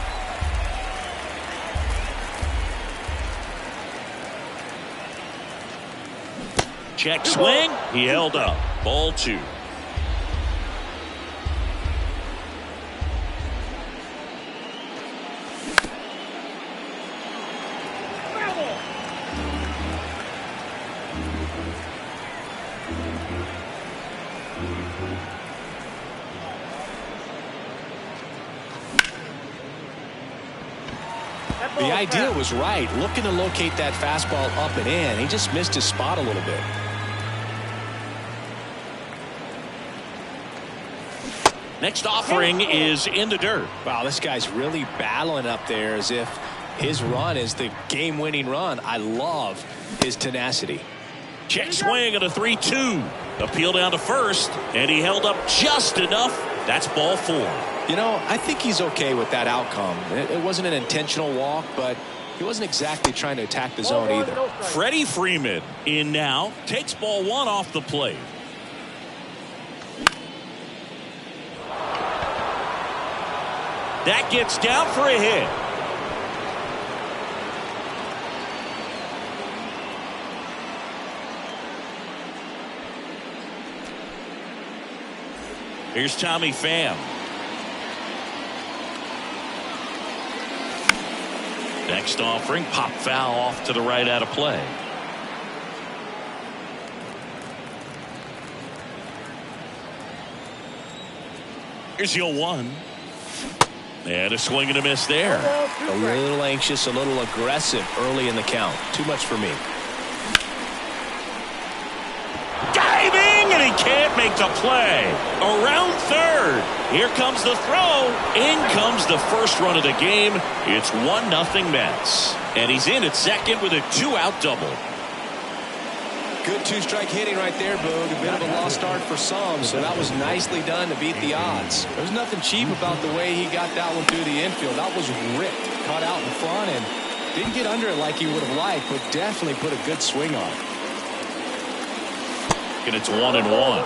Check swing. He held up. Ball 2. The idea was right. Looking to locate that fastball up and in. He just missed his spot a little bit. Next offering is in the dirt. Wow, this guy's really battling up there as if his run is the game-winning run. I love his tenacity. Check swing at a 3-2. Appeal down to first, and he held up just enough. That's ball 4. You know, I think he's okay with that outcome. It wasn't an intentional walk, but he wasn't exactly trying to attack the zone either. Freddie Freeman in now. Takes ball 1 off the plate. That gets down for a hit. Here's Tommy Pham. Next offering, pop foul off to the right out of play. Here's the 0-1. And a swing and a miss there. A little anxious, a little aggressive early in the count. Too much for me. Diving, and he can't make the play. Around third. Here comes the throw. In comes the first run of the game. It's 1-0 Mets. And he's in at second with a 2-out double. Good 2-strike hitting right there, Boog. A bit of a lost start for some, so that was nicely done to beat the odds. There's nothing cheap about the way he got that one through the infield. That was ripped, caught out in front, and didn't get under it like he would have liked, but definitely put a good swing on it. And it's 1-1.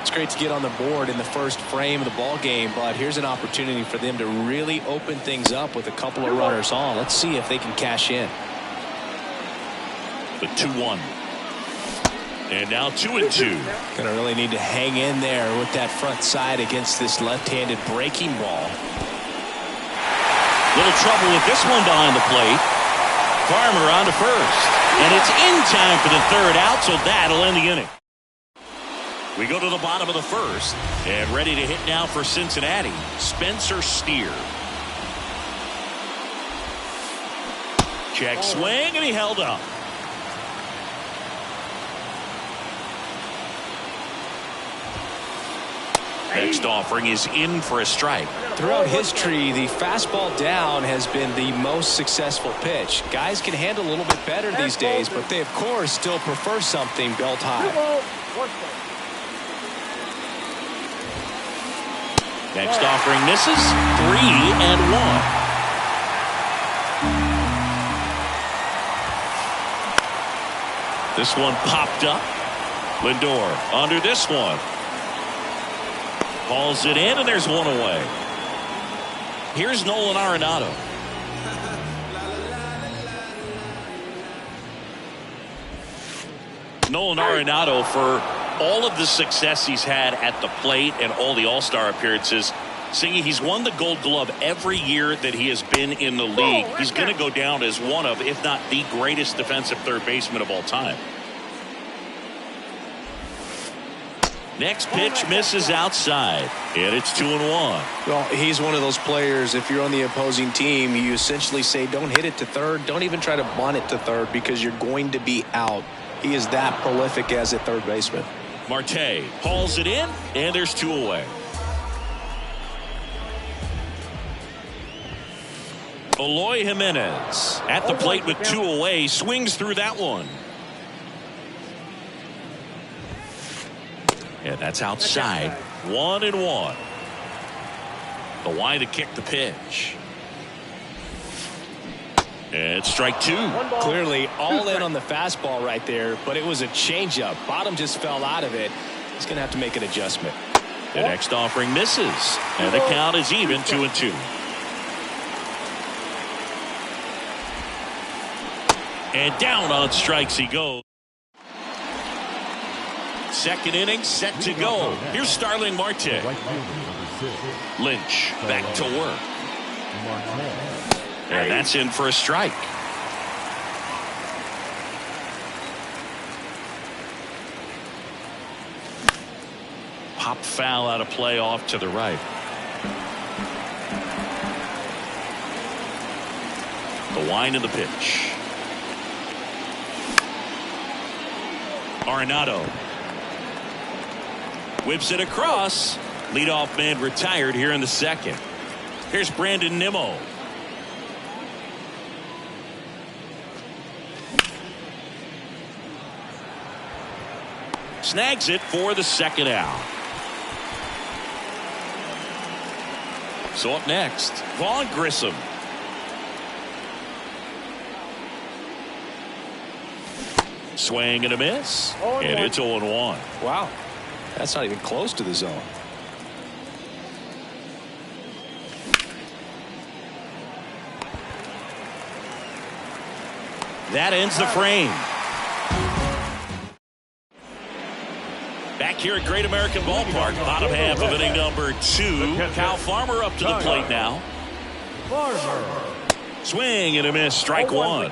It's great to get on the board in the first frame of the ball game, but here's an opportunity for them to really open things up with a couple of runners on. Let's see if they can cash in. The 2-1. And now 2-2. Gonna really need to hang in there with that front side against this left-handed breaking ball. Little trouble with this one behind the plate. Farmer on to first. And it's in time for the third out, so that'll end the inning. We go to the bottom of the first, and ready to hit now for Cincinnati, Spencer Steer. Check swing, and he held up. Next offering is in for a strike. Throughout history, the fastball down has been the most successful pitch. Guys can handle a little bit better these days, but they, of course, still prefer something belt high. Next offering misses. 3-1. This one popped up. Lindor under this one. Calls it in, and there's one away. Here's Nolan Arenado. Nolan Arenado, for all of the success he's had at the plate and all the All-Star appearances, Singy, he's won the Gold Glove every year that he has been in the league. He's going to go down as one of, if not the greatest defensive third baseman of all time. Next pitch misses outside, and it's 2-1. Well, he's one of those players, if you're on the opposing team, you essentially say, don't hit it to third. Don't even try to bunt it to third because you're going to be out. He is that prolific as a third baseman. Marte hauls it in, and there's 2 away. Eloy Jimenez at the plate with 2 away, swings through that one. And that's outside. 1-1. The wide to kick the pitch. And strike 2. Clearly all in on the fastball right there, but it was a changeup. Bottom just fell out of it. He's going to have to make an adjustment. The next offering misses, and the count is even 2-2. And down on strikes he goes. Second inning set to go. Here's Starling Marte. Lynch back to work. And that's in for a strike. Pop foul out of play off to the right. The wind of the pitch. Arenado whips it across. Leadoff man retired here in the second. Here's Brandon Nimmo. Snags it for the second out. So up next, Vaughn Grissom. Swing and a miss. And it's 0-1. Wow. That's not even close to the zone. That ends the frame. Back here at Great American Ballpark, bottom half of inning number 2. Kyle Farmer up to the plate now. Swing and a miss, strike 1.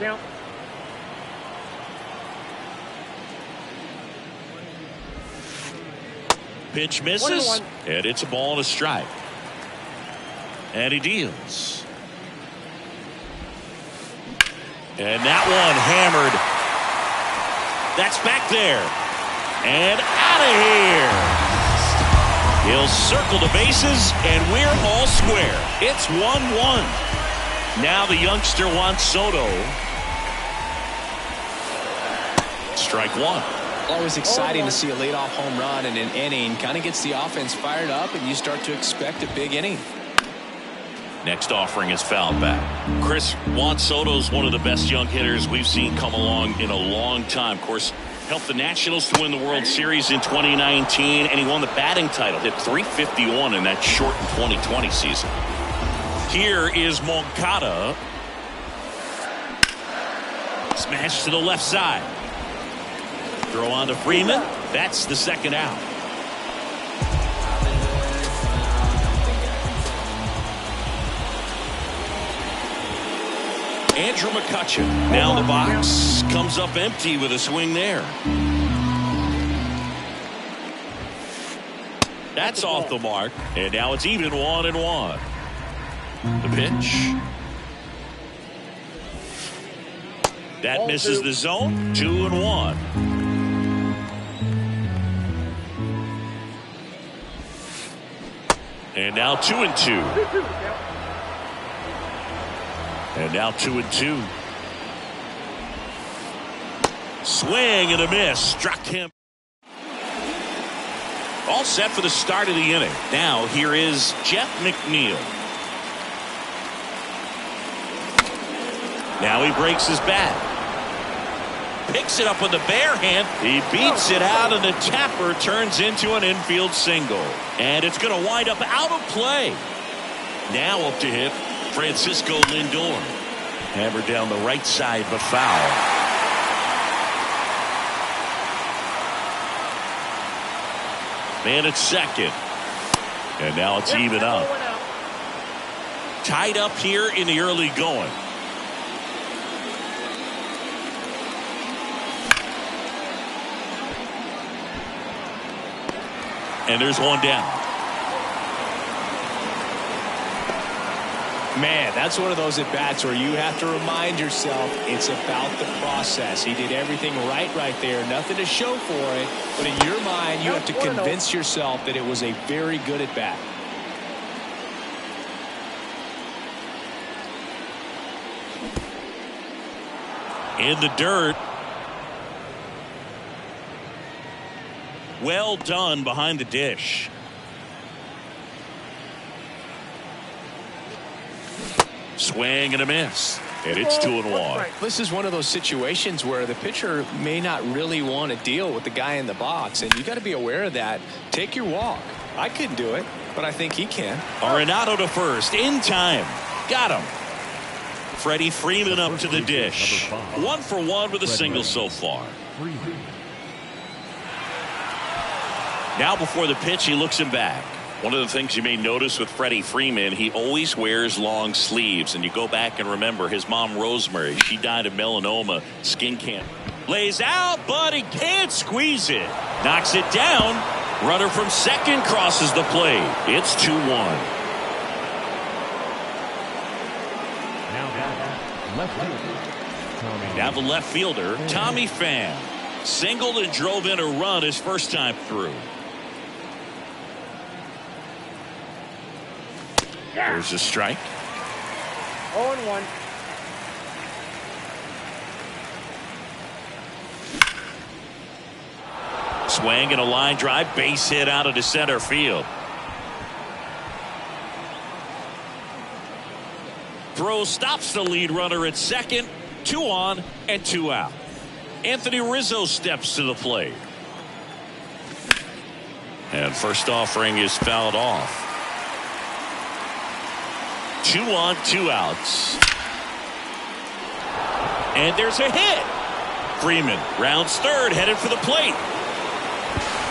Pitch misses, and it's a ball and a strike. And he deals. And that one hammered. That's back there. And out of here. He'll circle the bases, and we're all square. It's 1-1. Now the youngster Juan Soto. Strike 1. Always exciting to see a leadoff home run in an inning. Kind of gets the offense fired up, and you start to expect a big inning. Next offering is fouled back. Chris, Juan Soto's one of the best young hitters we've seen come along in a long time. Of course, Helped the Nationals to win the World Series in 2019, and he won the batting title. Hit .351 in that shortened 2020 season. Here is Moncada. Smash to the left side. Throw on to Freeman. That's the second out. Andrew McCutchen now in the box, comes up empty with a swing there. That's off the mark, and now it's even 1-1. The pitch. That misses the zone. 2-1. And now 2-2. And now 2-2. Swing and a miss. Struck him. All set for the start of the inning. Now here is Jeff McNeil. Now he breaks his bat. Picks it up with the bare hand. He beats it out, and the tapper turns into an infield single. And it's going to wind up out of play. Now up to hit Francisco Lindor. Hammered down the right side, but foul. Man at second. And now it's even up. Tied up here in the early going. And there's one down. Man, that's one of those at-bats where you have to remind yourself it's about the process. He did everything right there. Nothing to show for it. But in your mind, you have to convince yourself that it was a very good at-bat. In the dirt. Well done behind the dish. Swing and a miss. And it's 2-1. This is one of those situations where the pitcher may not really want to deal with the guy in the box, and you got to be aware of that. Take your walk. I couldn't do it, but I think he can. Arenado to first in time. Got him. Freddie Freeman up to the dish. 1 for 1 with a single so far. Now before the pitch, he looks him back. One of the things you may notice with Freddie Freeman, he always wears long sleeves. And you go back and remember his mom, Rosemary, she died of melanoma, skin cancer. Lays out, but he can't squeeze it. Knocks it down. Runner from second crosses the plate. It's 2-1. Now the left fielder, Tommy Pham. Singled and drove in a run his first time through. There's a strike. 0-1. Swing and a line drive, base hit out into center field. Throw stops the lead runner at second. 2 on and 2 out. Anthony Rizzo steps to the plate. And first offering is fouled off. 2 on, 2 outs. And there's a hit. Freeman rounds third, headed for the plate.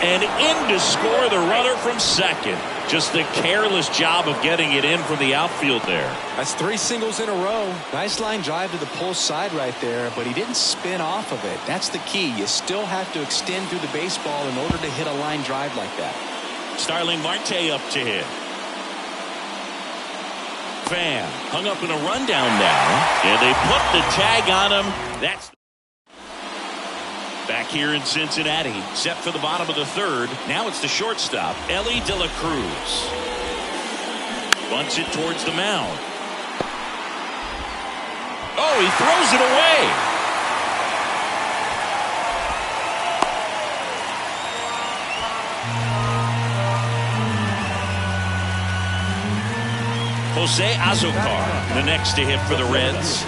And in to score the runner from second. Just a careless job of getting it in from the outfield there. That's 3 singles in a row. Nice line drive to the pull side right there, but he didn't spin off of it. That's the key. You still have to extend through the baseball in order to hit a line drive like that. Starling Marte up to hit. Pham hung up in a rundown now, and they put the tag on him. That's back here in Cincinnati, set for the bottom of the third. Now it's the shortstop, Elly De La Cruz. Bunts it towards the mound. Oh, he throws it away. Jose Azocar, the next to hit for the Reds.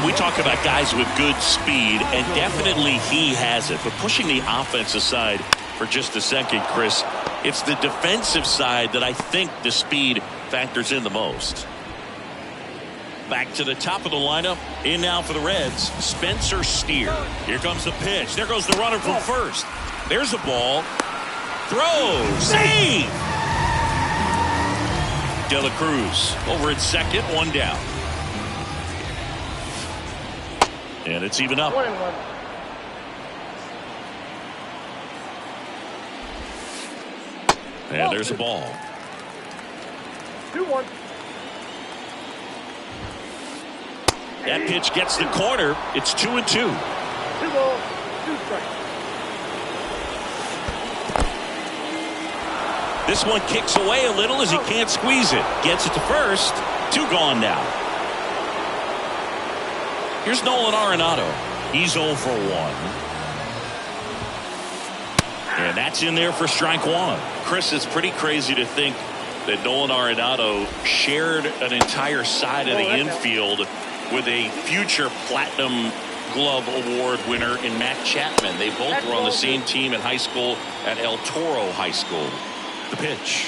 We talk about guys with good speed, and definitely he has it. But pushing the offense aside for just a second, Chris, it's the defensive side that I think the speed factors in the most. Back to the top of the lineup. In now for the Reds, Spencer Steer. Here comes the pitch. There goes the runner from first. There's the ball. Throw. Save. De La Cruz over at second. One down. And it's even up. And there's a ball. 2-1. That pitch gets the corner. It's 2-2. 2 balls, 2 strikes. This one kicks away a little as he can't squeeze it. Gets it to first. 2 gone now. Here's Nolan Arenado. He's 0 for 1. And that's in there for strike 1. Chris, it's pretty crazy to think that Nolan Arenado shared an entire side of the infield with a future Platinum Glove Award winner in Matt Chapman. They both were on the same team in high school at El Toro High School. The pitch.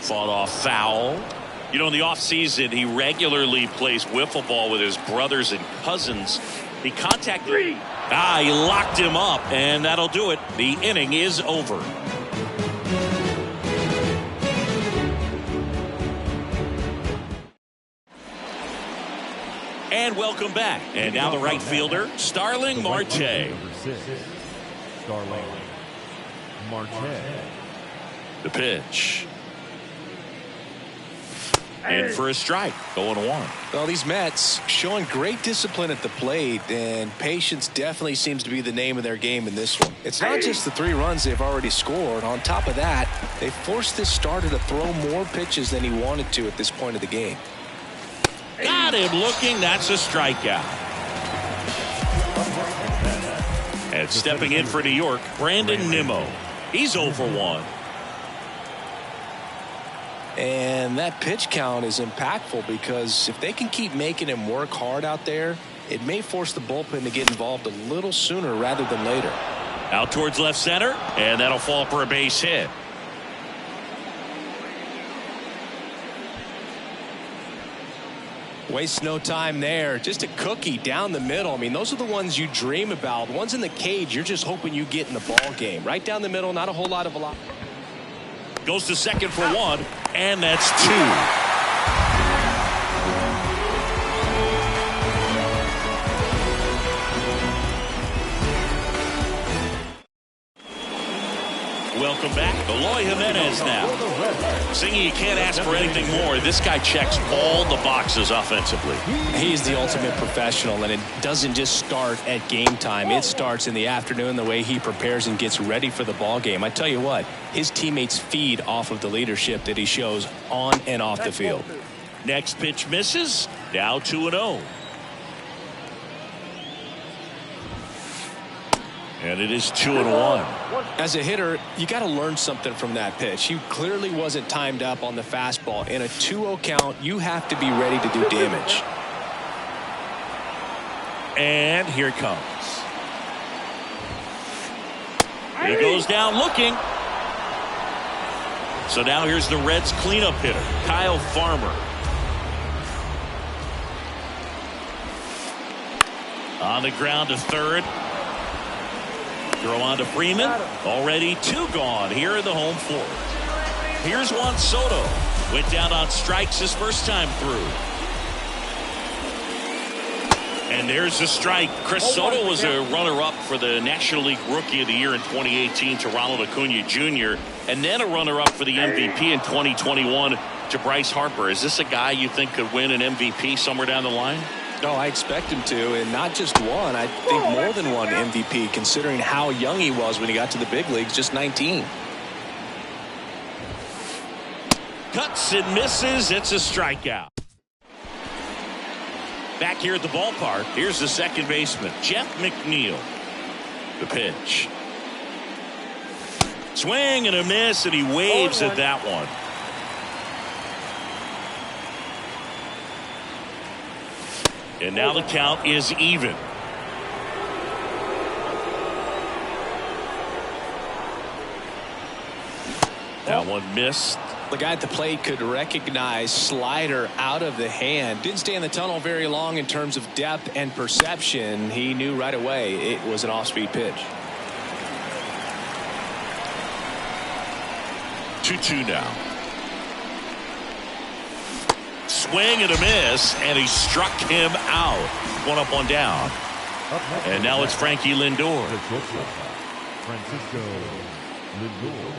Fought off foul. You know, in the offseason, he regularly plays wiffle ball with his brothers and cousins. He contacted. He locked him up, and that'll do it. The inning is over. And welcome back. And now the right fielder, Starling Marte. Number 6, Starling Marte. The pitch. In for a strike, 0-1. Well, these Mets showing great discipline at the plate, and patience definitely seems to be the name of their game in this one. It's not just the 3 runs they've already scored. On top of that, they forced this starter to throw more pitches than he wanted to at this point of the game. Got him looking. That's a strikeout. And stepping in for New York, Brandon Nimmo. He's 0 for 1. And that pitch count is impactful because if they can keep making him work hard out there, it may force the bullpen to get involved a little sooner rather than later. Out towards left center, and that'll fall for a base hit. Waste no time there. Just a cookie down the middle. I mean, those are the ones you dream about. The ones in the cage, you're just hoping you get in the ball game. Right down the middle, not a whole lot of velocity. Goes to second for 1, and that's 2. Welcome back. Eloy Jimenez now. Singing, you can't ask for anything more. This guy checks all the boxes offensively. He's the ultimate professional, and it doesn't just start at game time. It starts in the afternoon, the way he prepares and gets ready for the ball game. I tell you what, his teammates feed off of the leadership that he shows on and off the field. Next pitch misses. Now 2-0. And it is 2-1. As a hitter, you got to learn something from that pitch. He clearly wasn't timed up on the fastball. In a 2-0 count, you have to be ready to do damage. And here it comes. He goes down looking. So now here's the Reds cleanup hitter, Kyle Farmer. On the ground to third. Throw on to Freeman. Already 2 gone here in the home fourth. Here's Juan Soto. Went down on strikes his first time through. And there's the strike. Chris Soto was a runner-up for the National League Rookie of the Year in 2018 to Ronald Acuna Jr. And then a runner-up for the MVP in 2021 to Bryce Harper. Is this a guy you think could win an MVP somewhere down the line? No, I expect him to, and not just one. I think more than one MVP, considering how young he was when he got to the big leagues, just 19. Cuts and misses. It's a strikeout. Back here at the ballpark, here's the second baseman, Jeff McNeil. The pitch. Swing and a miss, and he waves at that one. And now the count is even. That one missed. The guy at the plate could recognize slider out of the hand. Didn't stay in the tunnel very long in terms of depth and perception. He knew right away it was an off-speed pitch. 2-2 now. Swing and a miss, and he struck him out. One up, one down. And now it's Frankie Lindor. Francisco Lindor.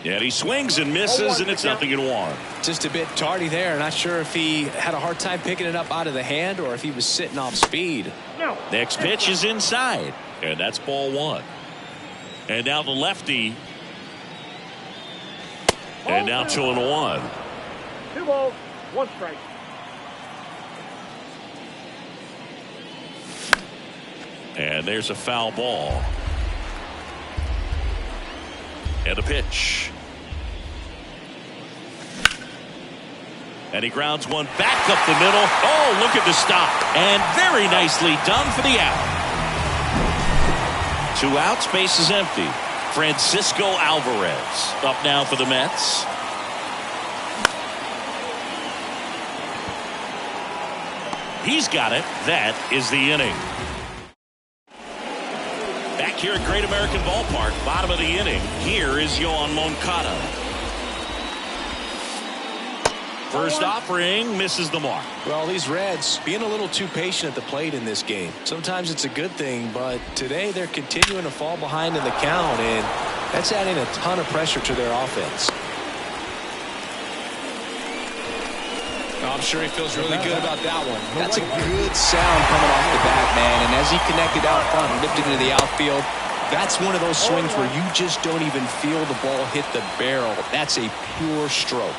And he swings and misses, and it's 0-1. Just a bit tardy there. Not sure if he had a hard time picking it up out of the hand or if he was sitting off speed. Next pitch is inside, and that's ball one. And now the lefty. And now 2-1. 2 balls, 1 strike. And there's a foul ball. And a pitch. And he grounds one back up the middle. Oh, look at the stop. And very nicely done for the out. 2 outs, base is empty. Francisco Alvarez up now for the Mets. He's got it. That is the inning. Back here at Great American Ballpark, bottom of the inning. Here is Yoan Moncada. First offering misses the mark. Well, these Reds being a little too patient at the plate in this game. Sometimes it's a good thing, but today they're continuing to fall behind in the count, and that's adding a ton of pressure to their offense. I'm sure he feels really good about that one. That's a good sound coming off the bat, man. And as he connected out front and lifted into the outfield, that's one of those swings where you just don't even feel the ball hit the barrel. That's a pure stroke.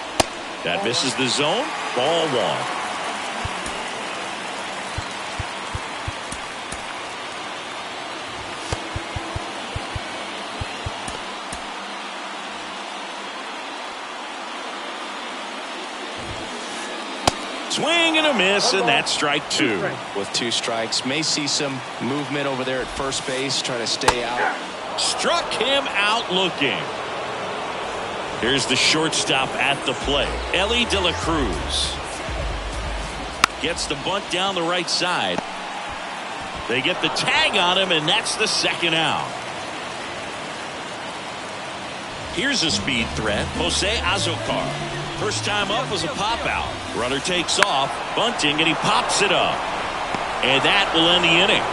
That misses the zone. Ball one. Swing and a miss, and that's strike 2. With 2 strikes, may see some movement over there at first base, trying to stay out. Struck him out looking. Here's the shortstop at the plate. Ellie De La Cruz gets the bunt down the right side. They get the tag on him, and that's the 2nd out. Here's a speed threat. Jose Azocar. First time up was a pop out. Runner takes off, bunting, and he pops it up. And that will end the inning.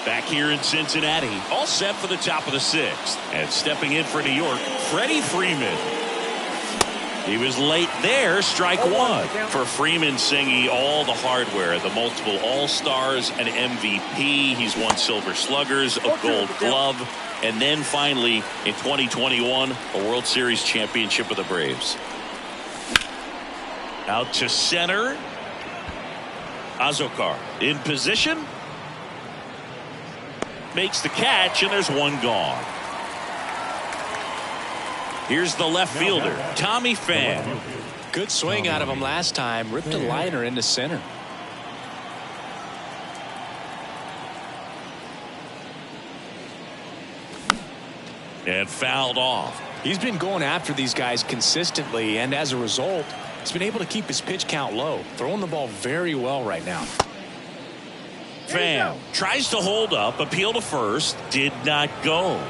Back here in Cincinnati, all set for the top of the 6th. And stepping in for New York, Freddie Freeman. He was late there, strike 1. For Freeman, Singy, all the hardware, the multiple All-Stars, an MVP. He's won Silver Sluggers, a Gold Glove, and then finally, in 2021, a World Series championship with the Braves. Out to center. Azocar in position. Makes the catch, and there's one gone. Here's the left fielder, Tommy Pham. Good swing out of him last time. Ripped a liner into center. And fouled off. He's been going after these guys consistently, and as a result, he's been able to keep his pitch count low. Throwing the ball very well right now. Pham tries to hold up, appeal to first, did not go.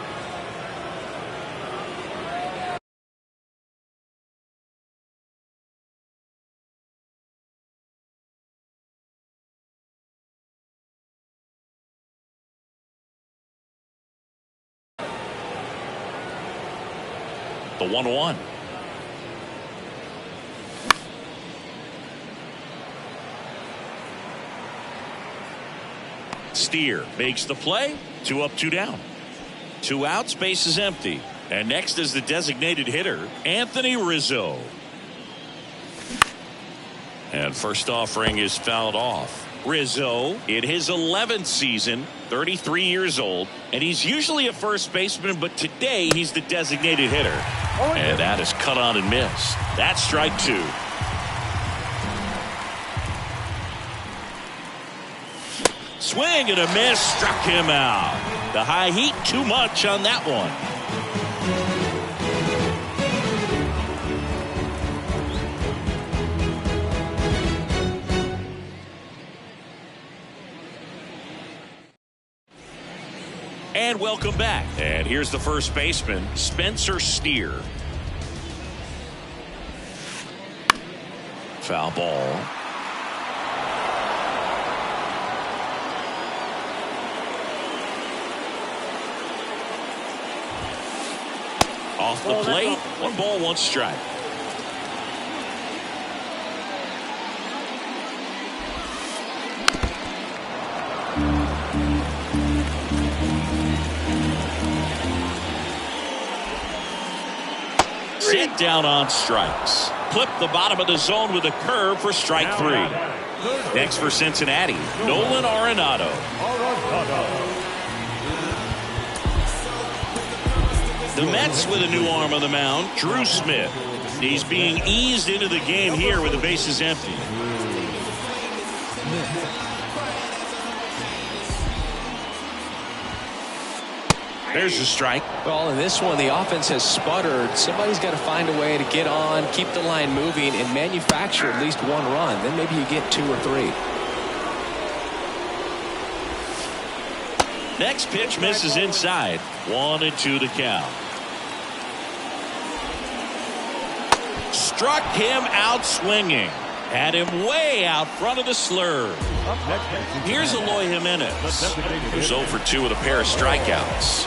The 1-1. Steer makes the play. 2 up, 2 down. 2 outs, base is empty. And next is the designated hitter, Anthony Rizzo. And first offering is fouled off. Rizzo in his 11th season, 33 years old, and he's usually a first baseman, but today he's the designated hitter. And that is cut on and missed. That's strike two. Swing and a miss, struck him out. The high heat, too much on that one. And welcome back. And here's the first baseman, Spencer Steer. Foul ball. Off the plate, 1 ball, 1 strike. Set down on strikes. Clip the bottom of the zone with a curve for strike 3. Next for Cincinnati, Nolan Arenado. The Mets with a new arm on the mound, Drew Smith. He's being eased into the game here with the bases empty. There's a strike. Well, in this one, the offense has sputtered. Somebody's got to find a way to get on, keep the line moving, and manufacture at least 1 run. Then maybe you get 2 or 3. Next pitch misses inside. 1-2 to count. Struck him out swinging. Had him way out front of the slurve. Here's Eloy Jimenez, who's 0 for 2 with a pair of strikeouts.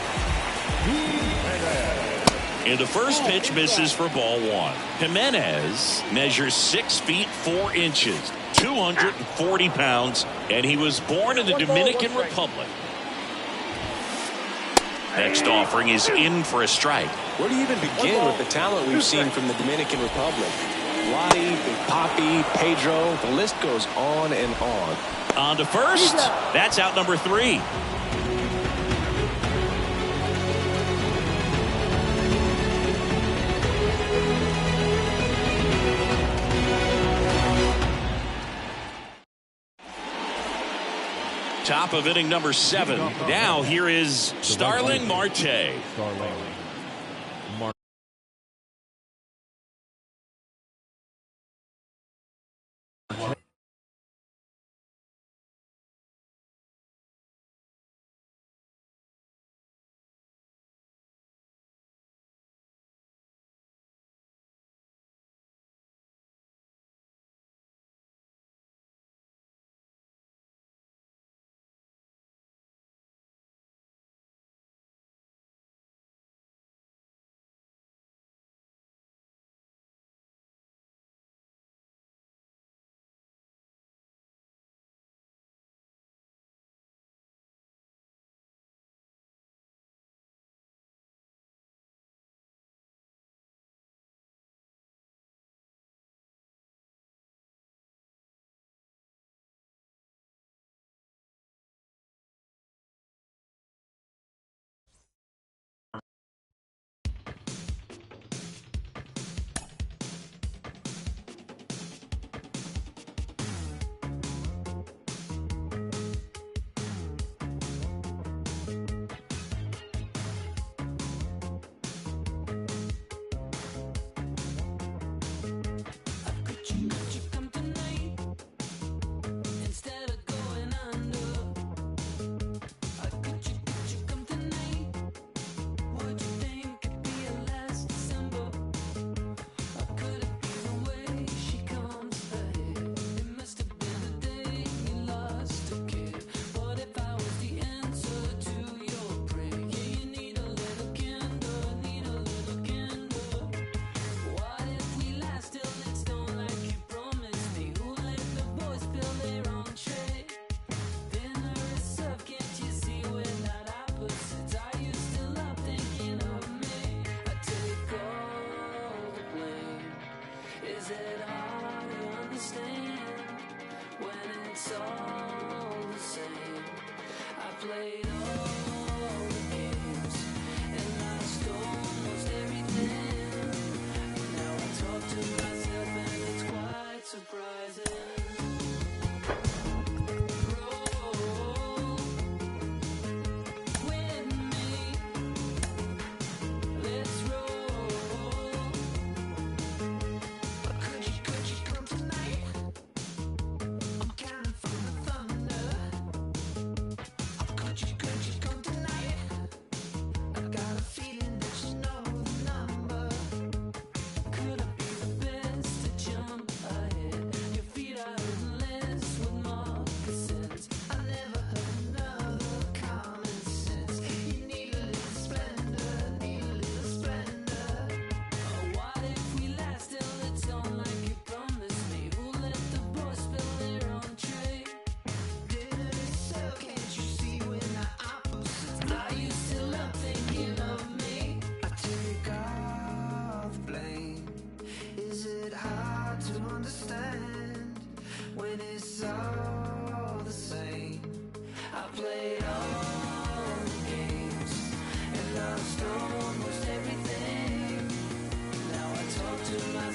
And the first pitch misses for ball 1. Jimenez measures 6 feet 4 inches, 240 pounds, and he was born in the Dominican Republic. Next offering is in for a strike. Where do you even begin with the talent we've seen from the Dominican Republic? Lottie, Big Papi, Pedro, the list goes on and on. On to first. That's out number 3. Top of inning number 7. Now here is Starling Marte.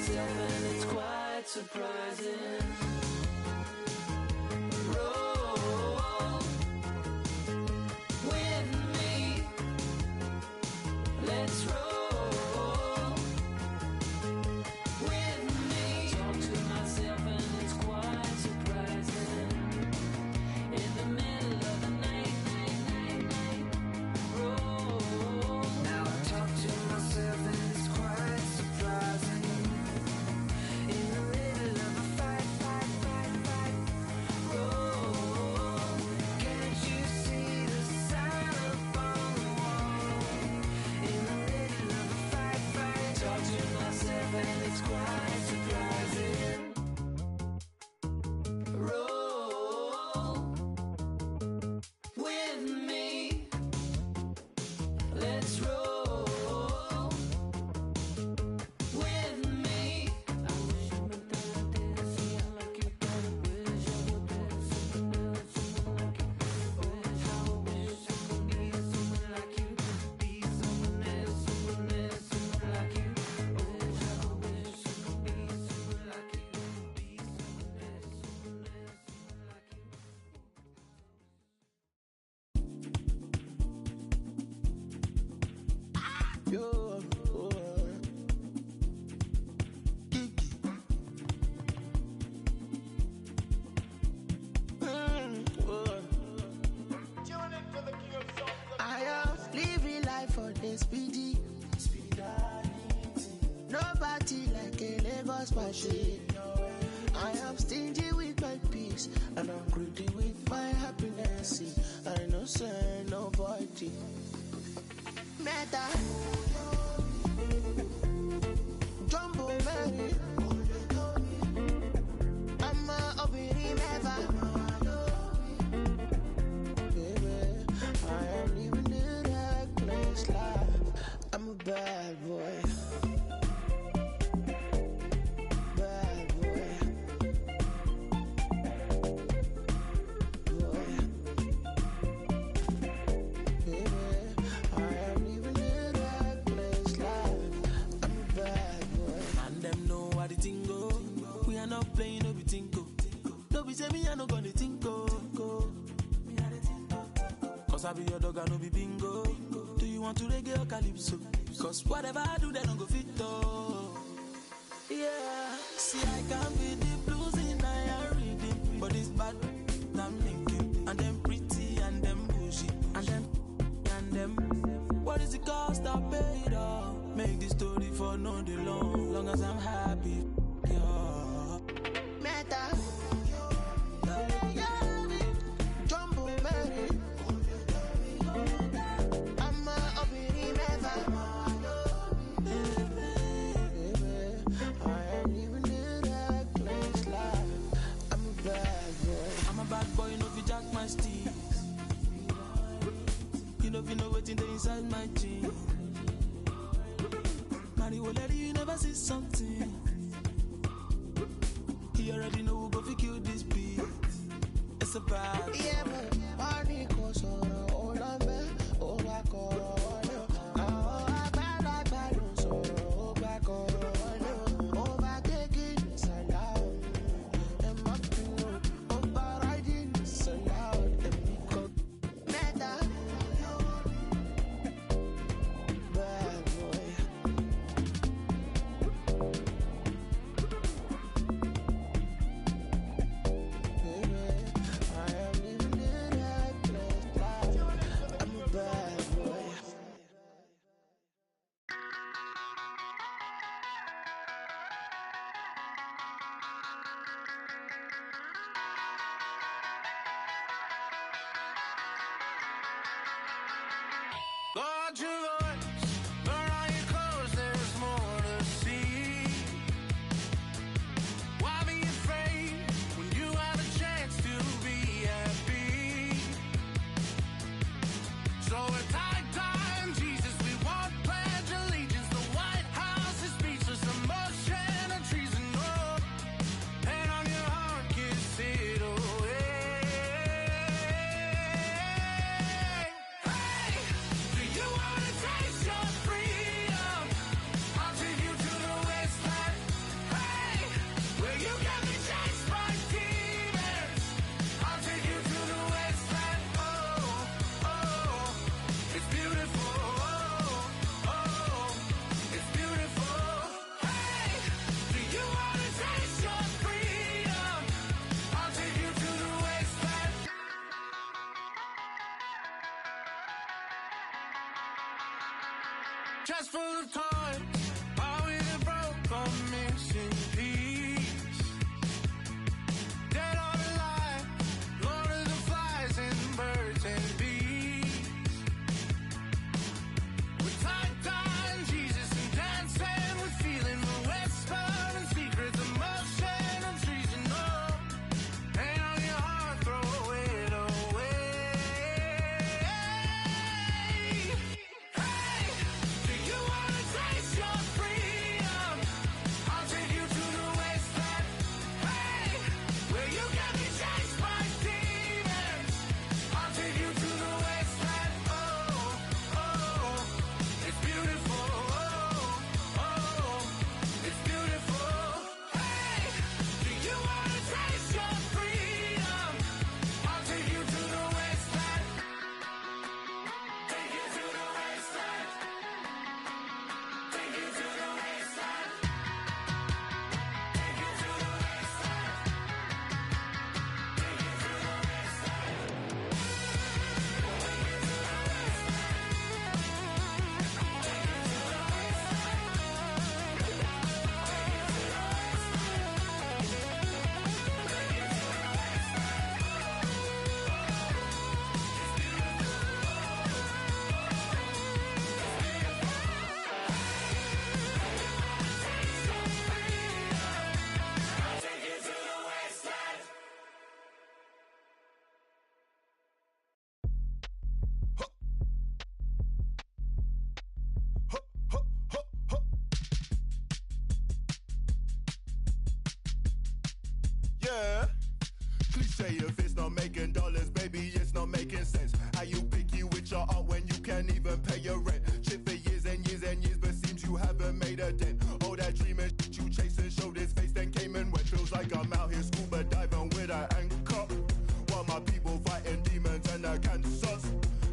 myself and it's quite surprising. Roll with me. Let's roll with me. Talk to myself and it's quite surprising. In the middle of the night, roll. Now I talk to myself and it's quite surprising. In the middle of a fight, roll. Can't you see the sign up on the wall? In the middle of a fight, talk to myself and it's quite surprising. Roll with me. Let's roll with me. I wish you were there, someone like you. Wish I were there, someone else, someone like you. Wish I wish I could be someone like you. Be someone else, someone else, someone like you. Wish I wish I could be someone like you. Be someone else, someone else, someone like you. Yo, Kiki. I am living life for the speedy. Nobody like a Lagos party. I am stingy with my peace, and I'm greedy with my happiness. I know say nobody. Meta Jumbo Mary, I'm a obiri meva. Baby, I am living the reckless life. I'm a bad boy. Bad boy. Boy. Baby, I am living the reckless life. I'm a bad boy. And them know what the thing go. We are not playing no be tinko. No be say me I no gonna tinko. Cause I be your dog I no be bingo. Do you want to reggae or calypso? Cause whatever I do they don't go fit though. Yeah, see I can be the blues in I reading. But it's bad, I'm thinking. And them pretty and them bougie. And them what is the cost I paid off? Make the story for no day long as I'm happy. Yeah. Meta Jumbo Mary, I'm a obiri meva. Baby, I am living the reckless life. I'm a bad boy. I'm a bad boy, you know if you jack my sticks. You know if you know what's in the inside my jeans. Mario lady, you never see something. You already know who go fi kill this beat. It's a bad boy. Yeah, but money goes on all of me. Oh, I call I am Cliche, if it's not making dollars, baby, it's not making sense. How you picky with your art when you can't even pay your rent? Shit for years and years and years, but seems you haven't made a dent. All that dream and shit you chasing, showed his face, then came and went. Feels like I'm out here scuba diving with an anchor, while my people fighting demons and the cancers.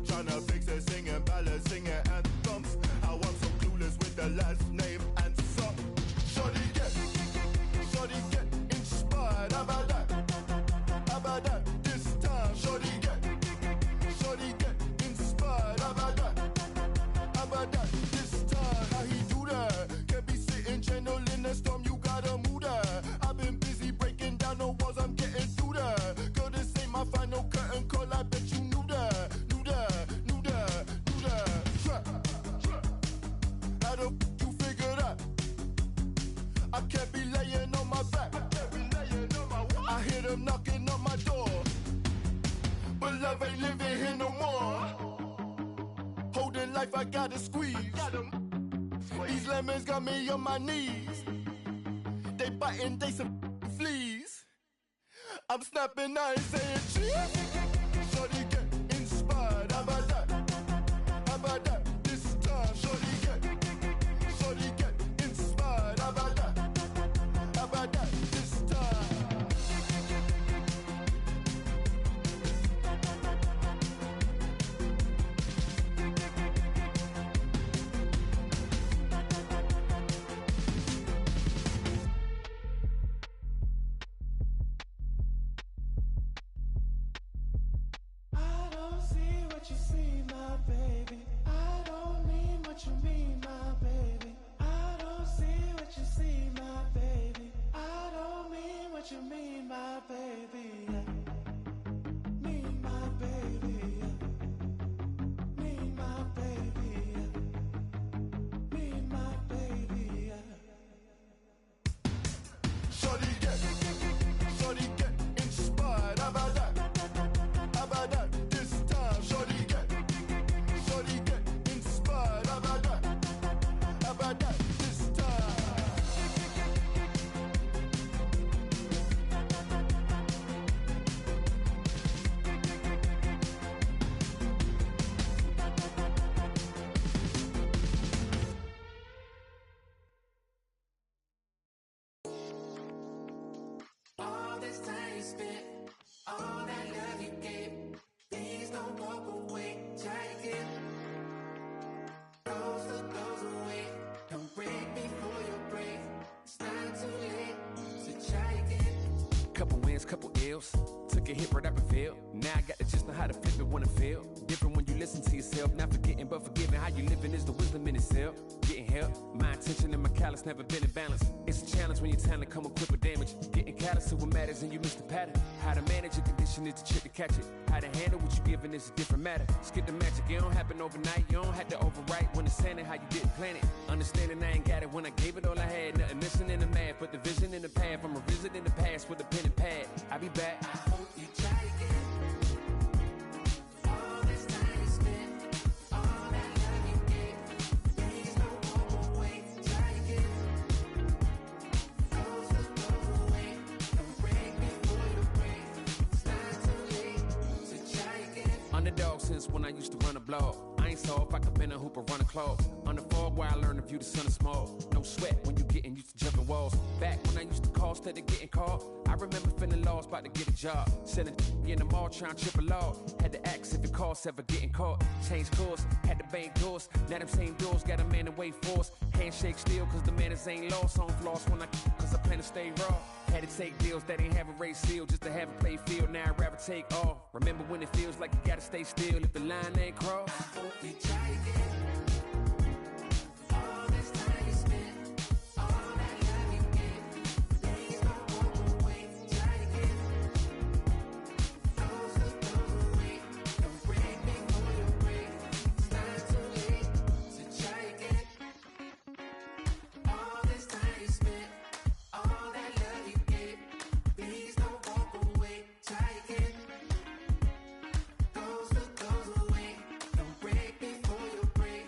Tryna fix it, singing ballads, singing anthems. How I'm so clueless with the last name answer. Shorty get inspired. How about that? How about that? This time, shorty get inspired. How about that? How about that? This time, how he do that? Can't be sitting gentle in the storm. You gotta move that. I've been busy breaking down the walls. I'm getting through that. Girl, this ain't my final curtain call. I bet you knew that. How the f you figure that? I can't be laying on my back. I hear them knocking on my door, but love ain't living here no more. Holding life, I gotta squeeze. These lemons got me on my knees. They biting, they some fleas. I'm snapping, I ain't saying cheese. Shorty get inspired. How about that? How about that? This time, shorty get inspired. How about that? How about that? This time. I don't see what you see, my baby. I don't mean what you mean, my baby. I don't see what you see, my baby. I don't mean what you mean, my baby. Mean my baby. Mean my baby. Mean my baby. Shorty get inspired. How about that? How about that? This time, shorty get inspired. How about that? How about that? This time. All this time you spent, all that love you gave, please don't walk away. Try again. Goes away. Don't break before you break. It's not too late, so try again. Couple wins, couple ills. Took a hit right up and failed. Now I got to just know how to flip it when I fail. Different when you listen to yourself. Not forgetting but forgiving. How you living is the wisdom in itself. Getting help. My attention and my callous never been in balance. It's a challenge when your talent come equipped with damage. Getting callous to what matters and you miss the pattern. How to manage your condition is the trick to catch it. How to handle what you're giving is a different matter. Skip the magic, it don't happen overnight. You don't have to overwrite when it's saying how you didn't plan it. Understanding I ain't got it when I gave it all I had. Nothing missing in the math, but the vision in the path. I'm revisiting the past with a pen and pad. I'll be back. I hope you try again. All this time you spent, all that love you gave, please don't walk away. Try again. Goes away. Don't break before you break. It's not too late, so try again. Underdog since when I used to run a blog. I ain't soft, I could bend a hoop or run a claw. On the fog where I learned to view the sun is small. No sweat when you getting used to jumping walls. Back when I used to call instead of getting caught. I remember feeling lost, about to get a job. Selling in the mall, trying to trip a law. Had to ask if it costs ever getting caught. Change course, had to bank doors. Now them same doors got a man away force. Handshake still, cause the manners ain't lost. On floss when cause I plan to stay raw. Had to take deals that ain't have a race seal just to have a play field. Now I'd rather take off. Remember when it feels like you gotta stay still if the line ain't crossed. I hope you try again. All this time you spent, all that love you gave, please don't walk away. Try again. Goes away. Don't break before you break. It's not too late, so try again. All this time you spent, all that love you gave, please don't walk away. Try again. Goes away. Don't break before you break.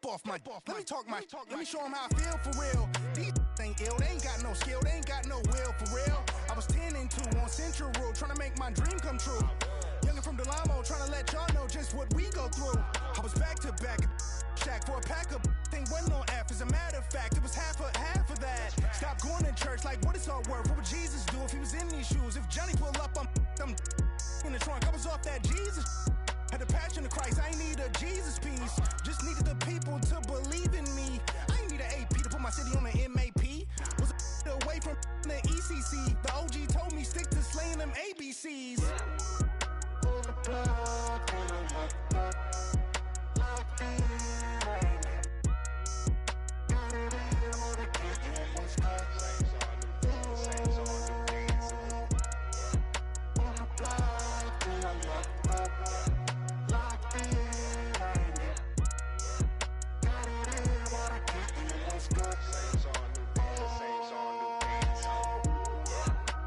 off my. Let me talk my. Let me show them how I feel for real. These ain't ill. They ain't got no skill. They ain't got no will for real. I was 10 and 2 on Central Road, trying to make my dream come true. Youngin' from Delamo, trying to let y'all know just what we go through. I was back to back at shack for a pack of thing wasn't on F. As a matter of fact, it was half of that. Stop going to church like what it's all worth. What would Jesus do if he was in these shoes? If Johnny pull up, I'm in the trunk. I was off that Jesus. Had the passion of Christ. I ain't need a Jesus piece. Just needed the people to believe in me. I ain't need an AP to put my city on the MAP. Was away from the ECC. The OG told me stick to slaying them ABCs. On the block, on the lock, locked in. Got it in, wanna get in what's good. On the block, on the lock, locked in. Got it in, wanna get in what's good.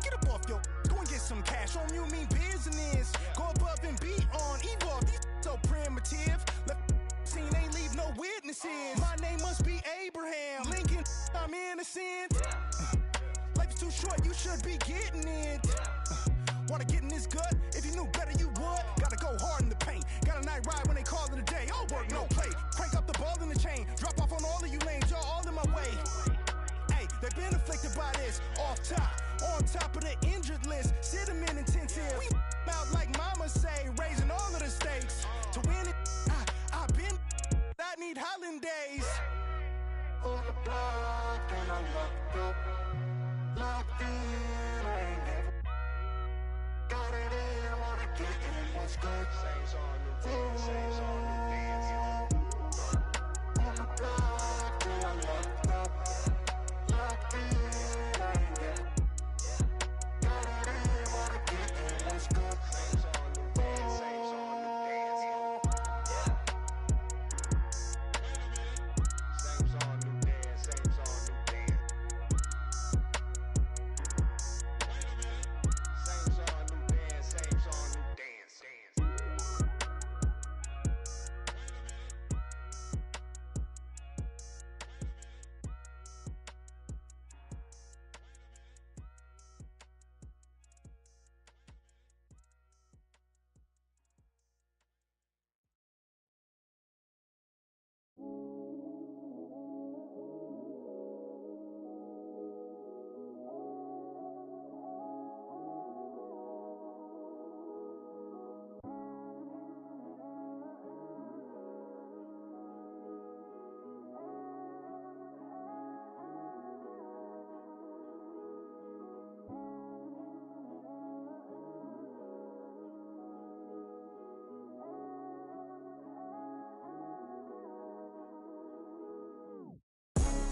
Get up off your, go and get some cash. On you mean business. Go above and be on evolve. These so primitive. Left scene ain't leave no witnesses. My name must be Abraham Lincoln. I'm innocent. Life is too short. You should be getting it. Wanna get in this gut? If you knew better, you would. Gotta go hard in the paint. Got a night ride when they call it a day. All work, no play. Crank up the ball in the chain. Drop off on all of you lanes. Y'all all in my way. Hey, they've been afflicted by this. Off top, on top of the injured list. Sit them in intensive. We out like mama say, raising all of the stakes. To win it, I've been, I need holidays. On the block, and I'm locked up. Locked in, I ain't never. Got it in, wanna get in what's good. On the block, and I'm locked up. Locked in, I ain't never. Got it in, wanna get in what's good.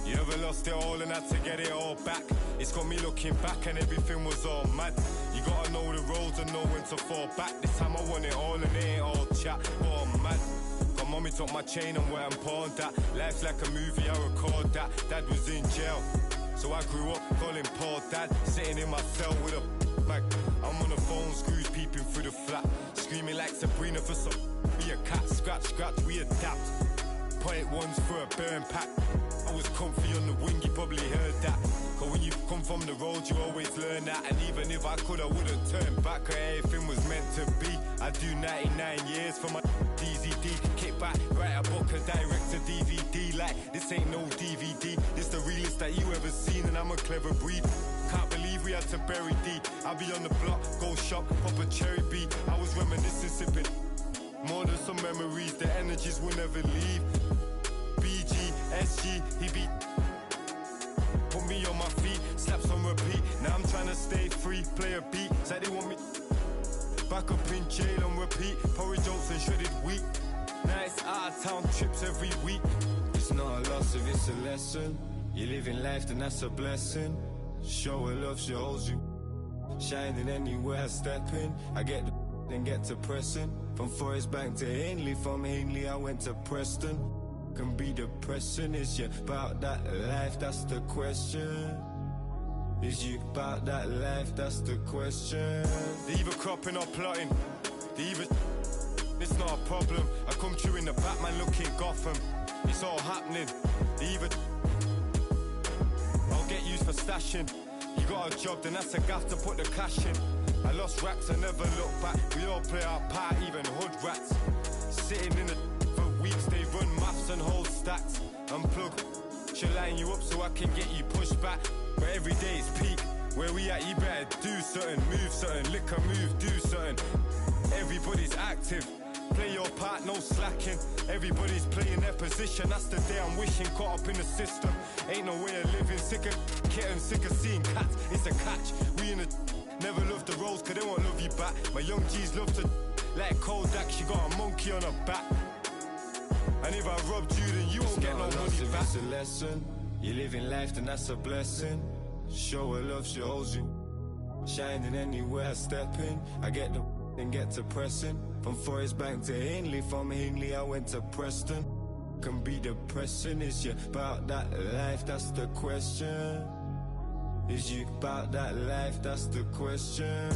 You ever lost it all and had to get it all back? It's got me looking back and everything was all mad. You gotta know the roads and know when to fall back. This time I want it all and it ain't all chat, but I'm mad. Got mommy took my chain and where I'm pawned that. Life's like a movie, I record that. Dad was in jail, so I grew up calling Paul Dad. Sitting in my cell with a mag. I'm on the phone, screws peeping through the flat. Screaming like Sabrina for some. Be a cat, scratch, scratch, we adapt. Point ones for a burn pack. I was comfy on the wing, you probably heard that. Cause when you come from the road, you always learn that. And even if I could, I wouldn't turn back. Cause everything was meant to be. I do 99 years for my DZD. Kick back, write a book and direct a DVD. Like, this ain't no DVD. This the realest that you ever seen, and I'm a clever breed. Can't believe we had to bury D. I'll be on the block, go shop, pop a cherry B. I was reminiscing, sipping more than some memories. The energies will never leave. BG, SG, he beat. Put me on my feet, slaps on repeat. Now I'm trying to stay free, play a beat. Say they want me back up in jail on repeat. Porridge oats and shredded wheat. Now it's out of town trips every week. It's not a loss if it's a lesson. You're living life, then that's a blessing. Show her love, she holds you. Shining anywhere I step in. I get the then get to pressing. From Forest Bank to Ainley, from Ainley I went to Preston. Can be depressing, is you about that life, that's the question. Is you about that life, that's the question. They either cropping or plotting, they either, it's not a problem. I come through in the Batman looking Gotham. it's all happening. Either I'll get used for stashing. You got a job, then that's a gaff to put the cash in. I lost racks, I never look back. We all play our part, even hood rats. Sitting in the for weeks, they run maths and hold stats. Unplug, she'll line you up so I can get you pushed back. But every day it's peak. Where we at, you better do something, move something, lick a move, do something. Everybody's active. Play your part, no slacking. Everybody's playing their position. That's the day I'm wishing. Caught up in the system. Ain't no way of living. Sick of kitten, sick of seeing cats. It's a catch. We in the never love the roles, cause they won't love you back. My young G's love to like Kodak. She got a monkey on her back. And if I robbed you, then you won't get no money back. It's a lesson. You living life, then that's a blessing. Show her love, she holds you. Shining anywhere I step in. I get the then get to pressing. From Forest Bank to Hindley, from Hindley I went to Preston. Can be depressing, is you about that life, that's the question. Is you about that life, that's the question.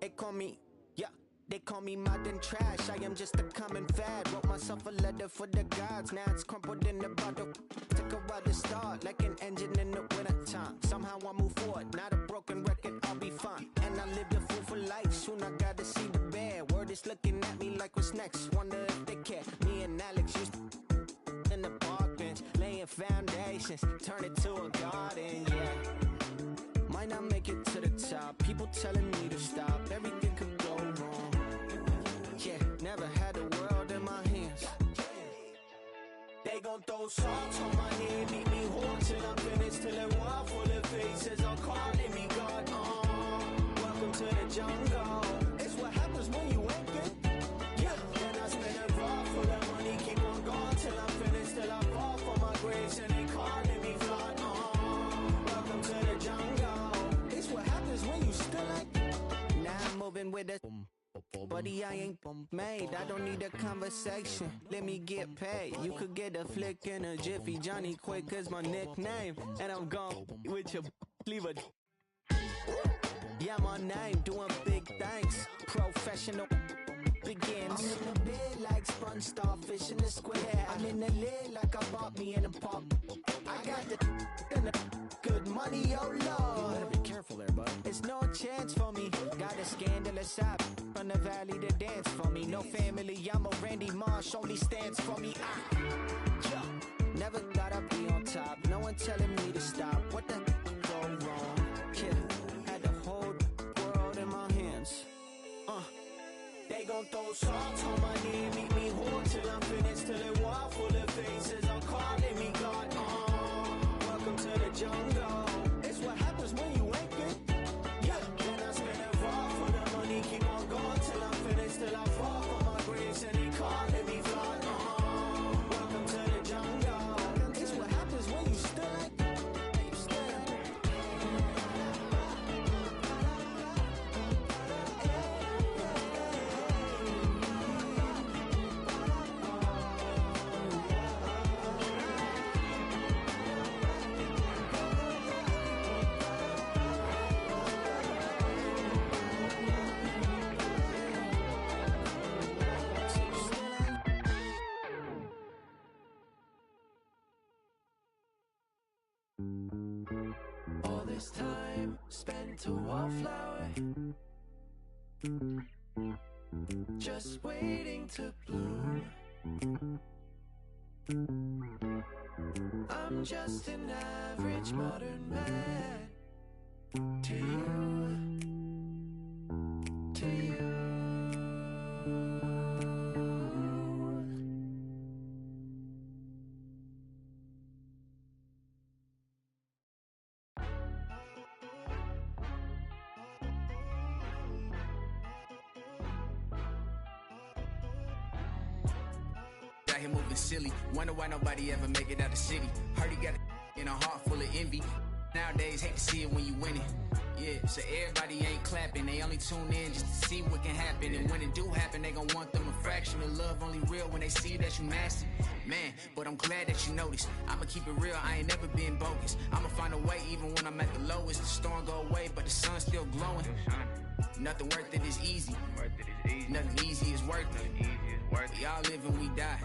They call me, yeah, they call me modern trash. I am just a common fad. Wrote myself a letter for the gods. Now it's crumpled in the bottle. Took a while to start, like an engine in the winter time. Somehow I move forward, not a broken record, I'll be fine. And I lived a fool for life, soon I gotta see the bear. Word is looking at me like what's next. Wonder if they care. Me and Alex used to in the park bench, laying foundations, turn it to a garden, yeah. Might not make it to the top. People telling me to stop. Everything could go wrong. Yeah, never had the world in my hands. They gon' throw salt on my head, make me horn till I'm finished. Till a wall full of faces are calling me God. Welcome to the jungle. It's what happens when you ain't good. Yeah, then I spend a raw full of money, keep on going till I'm finished. Till I fall for my grace and they calling me God. Welcome to the jungle. What happens when you still like now I'm moving with a buddy, I ain't made. I don't need a conversation. Let me get paid. You could get a flick in a jiffy. Johnny Quick is my nickname. And I'm gone with your leave a yeah, my name, doing big things. Professional begins. I'm in the bed like sponge starfish in the square. I'm in the lid like I bought me in a pop. I got the good money, oh Lord. You better be careful there, bud. It's no chance for me. Got a scandalous side from the valley to dance for me. No family, I'm a Randy Marsh, only stands for me. Yeah. Never thought I'd be on top. No one telling me to stop. What the go wrong? Kid, had the whole world in my hands. They gon' throw salt on my head, make me horn till I'm finished. Till a wall full of faces are calling me God. Welcome to the jungle. It's what happens when you ain't good. Yeah, then I spend a raw for the money, keep on going till I'm finished. Till I fall for my grace and they calling me God. Welcome to the jungle. It's what happens when you still ain't good. All this time spent to wallflower, just waiting to bloom. I'm just an average modern man to you, to you. out here moving silly. Wonder why nobody ever make it out the city. Heard he got a in a heart full of envy. Nowadays, hate to see it when you winning. Yeah, so everybody ain't clapping. They only tune in just to see what can happen. And when it do happen, they gon' want them a fraction of love. Only real when they see that you nasty. Man, but I'm glad that you noticed. I'ma keep it real, I ain't never been bogus. I'ma find a way even when I'm at the lowest. The storm go away, but the sun's still glowing. Nothing worth it is easy. Nothing easy is worth it. We all live and we die.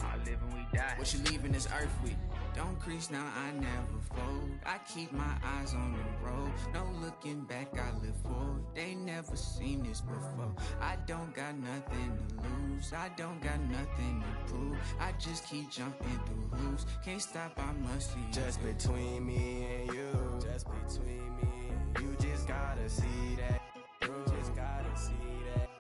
What you leaving this earth with? Don't crease now, I never fold. I keep my eyes on the road. No looking back, I live forward. They never seen this before. I don't got nothing to lose. I don't got nothing to prove. I just keep jumping through hoops. Can't stop, I must see. Just between me and you. Just between me and you. You just gotta see that. You just gotta see that.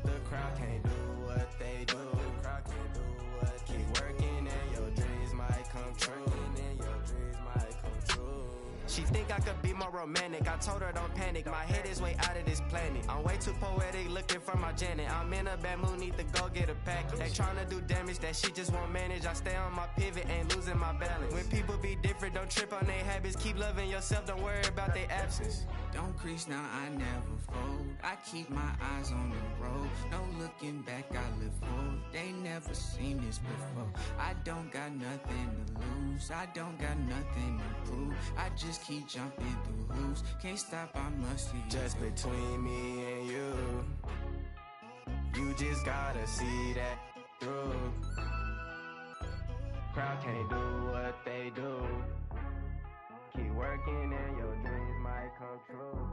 The crowd can't do what they do. The crowd can't do what. Keep working and your dreams might come true. And your dreams might come true. She think I could be more romantic. I told her don't panic. My head is way out of this planet. I'm way too poetic, looking for my Janet. I'm in a bad mood, need to go get a package. They tryna do damage that she just won't manage. I stay on my pivot, ain't losing my balance. When people be different, don't trip on their habits. Keep loving yourself, don't worry about their absence. Don't crease now, I never fold. I keep my eyes on the road. No looking back, I live forward. They never seen this before. I don't got nothing to lose. I don't got nothing to prove. I just keep jumping through hoops. Can't stop, I must see. Just between me and you. You just gotta see that through. Crowd can't do what they do. Keep working and your dreams might come true.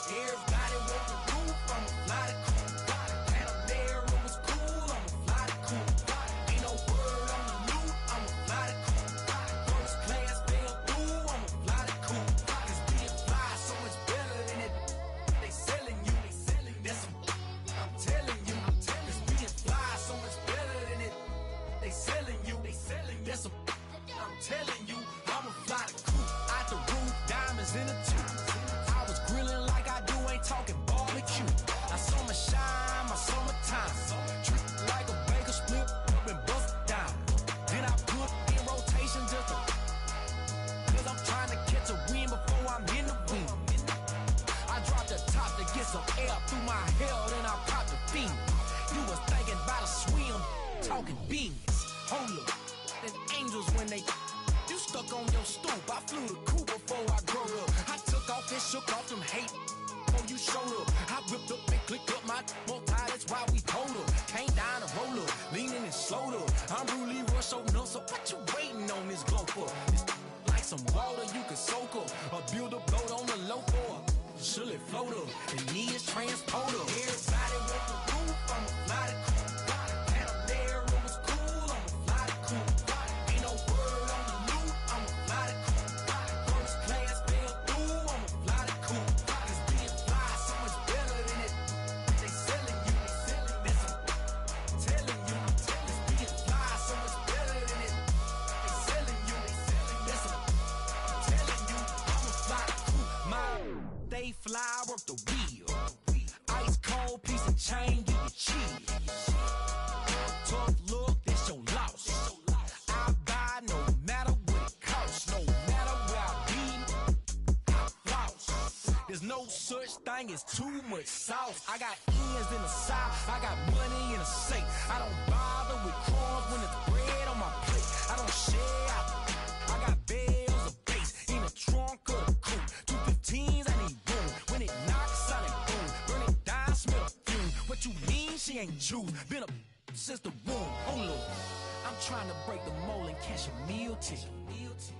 Everybody want the roof, I'ma fly the coop. Panamera was cool, I'ma fly the coop. Ain't no word on the loot, I'ma fly the coop. First class fell through, I'ma fly the coop. Cause being fly so much better than it. They selling you, that's some, I'm telling you. Cause being fly so much better than it. They selling you, that's some, I'm telling you. I'ma fly the coop. Out the roof, diamonds in the tube. I was grilling like I do, ain't talking barbecue. I summer shine, my summertime. Treat it like a baker, split up and bust it down. Then I put in rotation just to, cause I'm trying to catch a wind before I'm in the wind. I dropped the top to get some air through my hair, then I popped the fiend. You was thinking about a swim, talking beans. Hold up, and angels when they, you stuck on your stoop. I flew the coop before I grew up. I took off and shook off them hate before you showed up. I ripped up and clicked up my more tie, that's why we told up. Came down and roll up, leaning and slowed up. I'm really rush open up, so what you waiting on this glow for? It's like some water you can soak up, or build a boat on the low for. Should it float up, and me is transport up. Everybody want the roof, I'ma fly the coop. Panamera was cool, I'ma fly the coop. Ain't no word on the loot, I'ma fly the coop. First class fell through, I'ma fly the coop. Cause being fly so much better than it. They selling you, that's some, I'm telling you. Cause being fly so much better than it. They selling you, that's some, I'm telling you. I'ma fly the coop. They fly, work the wheel. Ice cold piece of chain, give you cheese. Tough look, this your loss. I buy no matter what it costs. No matter where I be, I floss. There's no such thing as too much sauce. I got ends in the south, I got money in the safe. I don't bother with crumbs when it's bread on my plate. I don't share out. I got bells of bass in the trunk of the coupe. 215s, I need room. When it knocks, I need boom. Burn it down, smell the fume. What you mean she ain't Jews? Been a since the womb. Oh Lord, I'm trying to break the mold and catch a meal ticket,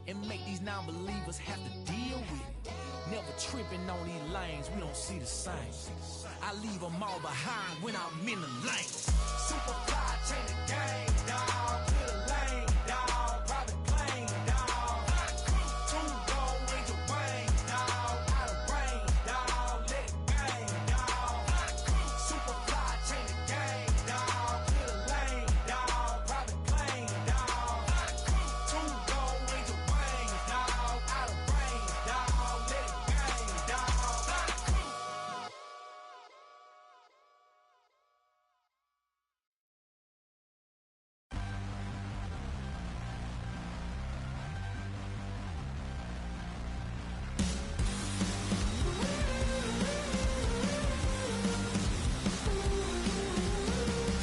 and make these non-believers have to deal with it. Never tripping on these lanes, we don't see the same. I leave them all behind when I'm in the lane. Super fly, change the game. dog. Kill a lane, dog. Private plane, dog. Two gold ranger wings, dog. Out of range, dog. Let it bang, dog. Super fly, change the game, dog. Kill a lane, dog. Private plane, dog. Two gold ranger wings, dog. Out of range, dog. Let it bang, dog.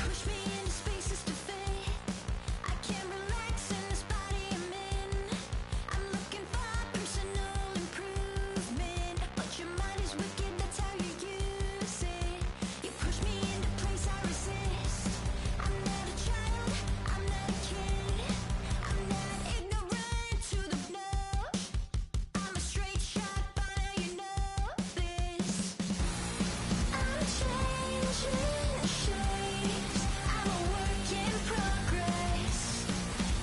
Push me into spaces to fit. I can't relax in this body I'm in. I'm looking for personal improvement, but your mind is wicked, that's how you use it. You push me into place I resist. I'm not a child, I'm not a kid. I'm not ignorant to the blow. I'm a straight shot, but now you know this. I'm changing shapes. I'm a work in progress.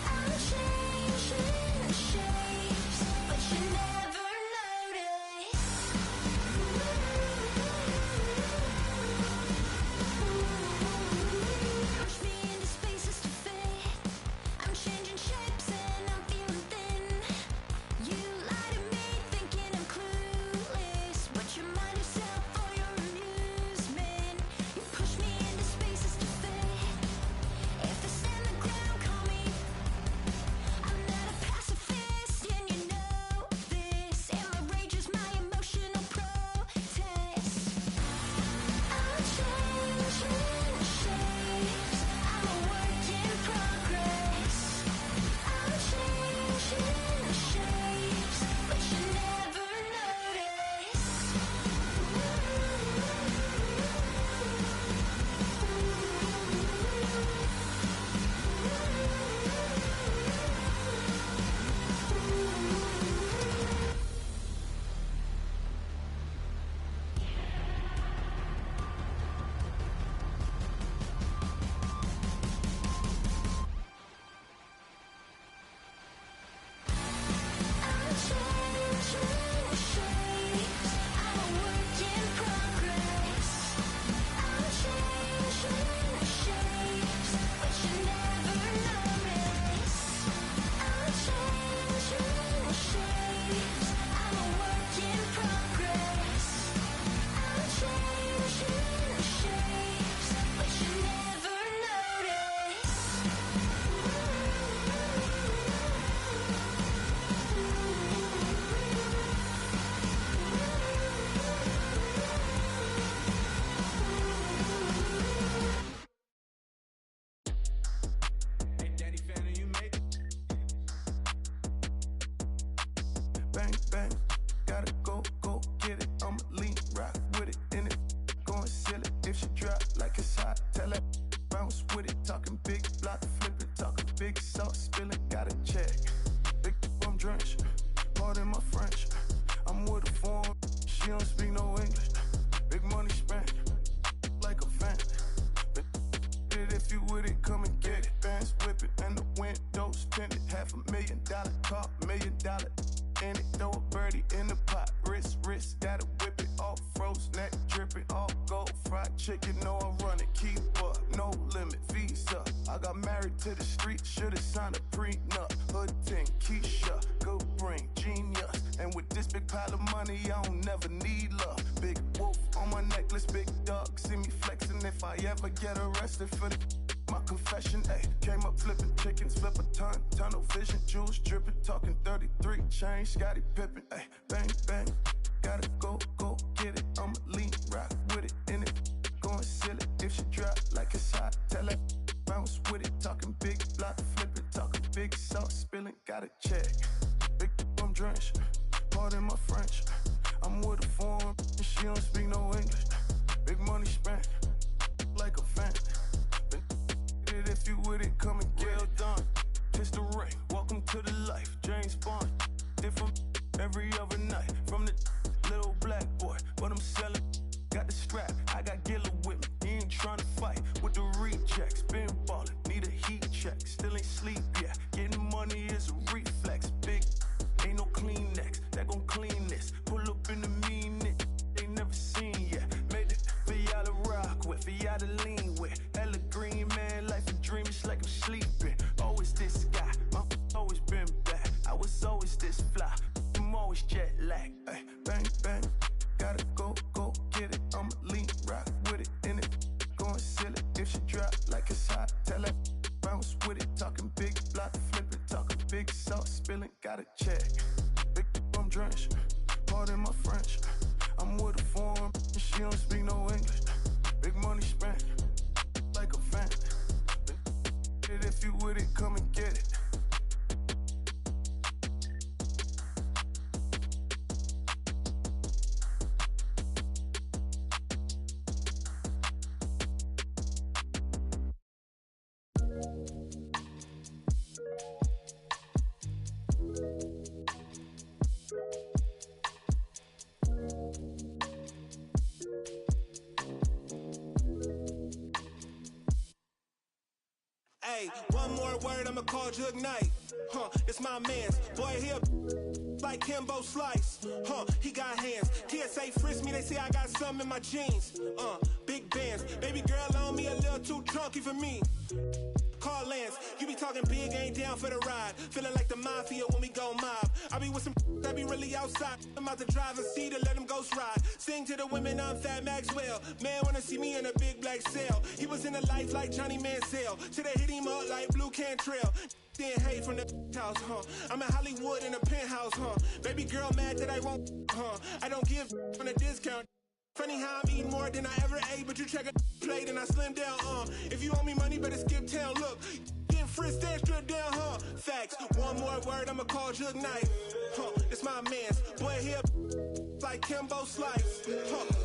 I'm changing shapes, but you never notice. Push me into spaces to fit. I'm changing shapes and I'm feeling thin. You lie to me thinking I'm clueless, but you mind yourself for your amusement. You push me into spaces to fit. If I stand the ground, call me. I'm not a pacifist, and you know this. And my rage is my emotional protest. I'm changing shapes. I'm a work in progress. I'm changing shapes, but you never notice. I'm changing shapes. I'm a work in progress. I'm changing shapes, but you never notice. I'm changing shapes. I'm a work in progress. I'm changing shapes, but you never notice. Hey, Daddy, fan, you make it. Bang, bang, gotta go, go get it. I'ma lean, rock with it, in it. Going silly if she drop like it's hot. Tell her bounce with it. Talking big block, flipping, talking big sauce, spilling. Gotta check. Big I'm drenched, pardon my French. I'm with a form, she don't speak no English. Big money spent, like a fan. If you with it, come and get it. Bands whipping and the windows tinted. $500,000 car, $1 million in it. Throw a birdie in the pot. Wrist, gotta whip it. All froze, neck dripping. All gold, fried chicken. No, I run it. Keep up, no limit. Visa. I got married to the street. Should've signed a prenup. Hood ting, Keisha, good brain, genius. And with this big pile of money, I don't never need love. Big wolf on my necklace, big dog. See me flexing if I ever get arrested for the my confession. Ayy, came up flipping chickens, flip a ton, tunnel vision, jewels dripping, talking 33 chain, Scotty Pippen. Ayy, bang bang, gotta go, go get it. I'ma lean, rock with it, in it. Going silly if she drop like it's hot. Tell her bounce with it, talking big block, flipping, talking big sauce, spilling. Gotta check. Big I'm drenched, pardon my French. I'm with a form, and she don't speak no English. Big money spent, like a fan. If you with it, come and get it. Well done. Kiss the ring. Welcome to the life. James Bond. Different every other night. From the little black boy, but I'm selling. Got the strap. I got Gilla with me. He ain't trying to fight with the rejects. Been ballin'. Need a heat check. fluffy out of lean with. Hella green, man, life a dream, it's like I'm sleeping. Always this guy, always been back. I was always this fly, I'm always jet lag. Ay, bang, bang, gotta go, get it. I'ma lean, rock with it, in it. Going silly, if she drop like it's hot, tell her bounce with it. Talking big block, flip it, talking big sauce, spilling, gotta check. Big I'm drenched, pardon my French. I'm with a foreign, she don't speak no English. Big money spent, like a fan. If you with it, come and get it. Hey, one more word, I'ma call Jug Knight. It's my man's. Boy, he like Kimbo Slice. He got hands. TSA frisk me, they say I got something in my jeans. Big bands. Baby girl on me a little too chunky for me. Call Lance, you be talking big, ain't down for the ride. Feeling like the mafia when we go mob. I be with some that be really outside. I'm out to drive and see to let them ghost ride. Sing to the women, I'm Fat Maxwell. Man wanna see me in a big black cell. He was in the life like Johnny Manziel. Till they hit him up like Blue Cantrell. Then hate from the house, I'm in Hollywood in a penthouse, Baby girl mad that I won't, I don't give on a discount. Funny how I'm eating more than I ever ate, but you check a plate and I slim down, If you owe me money, better skip town, look. Getting frisked and stripped down, Facts, one more word, I'ma call Jug Knight. It's my man's. Boy, here like Kimbo Slice.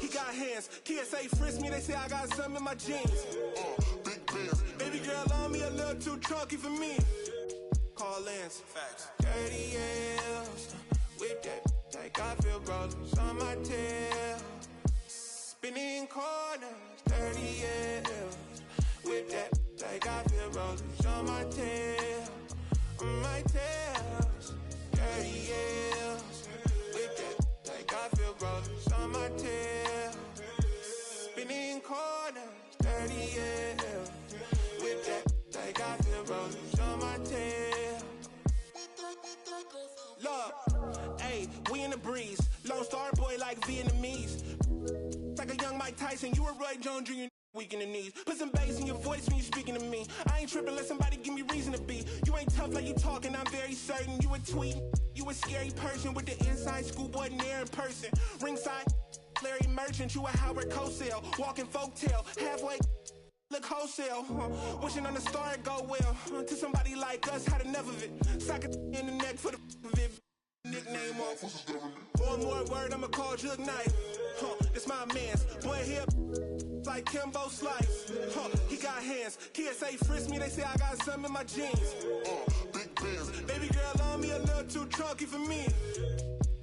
He got hands. TSA frisk me, they say I got something in my jeans. Big bands. Baby girl on me a little too chunky for me. Call Lance. Facts. 30 years with that, like I feel rollers on my tail. Spinning corners, 30 years with that, like I feel rollers on my tail. On my tails, 30 years with that, like I feel rollers on my tail. Spinning corners, 30 years with that, like I feel rollers on my tail. Look, hey, we in the breeze. Lone Star boy like Vietnamese. Like a young Mike Tyson, you a Roy Jones Jr. weak in the knees. Put some bass in your voice when you speaking to me. I ain't tripping, let somebody give me reason to be. You ain't tough like you talking, I'm very certain. You a tweet, you a scary person with the inside schoolboy near in person. Ringside, Larry Merchant, you a Howard Cosell. Walking folktale, halfway look wholesale. Wishing on the star it go well. To somebody like us, had enough of it. Sock it in the neck for the of it. Nickname off. One more word, I'ma call Jug Knight. It's my man's. Boy, here like Kimbo Slice. He got hands. TSA frisk me, they say I got something in my jeans. Big bands. Baby girl on me a little too chunky for me.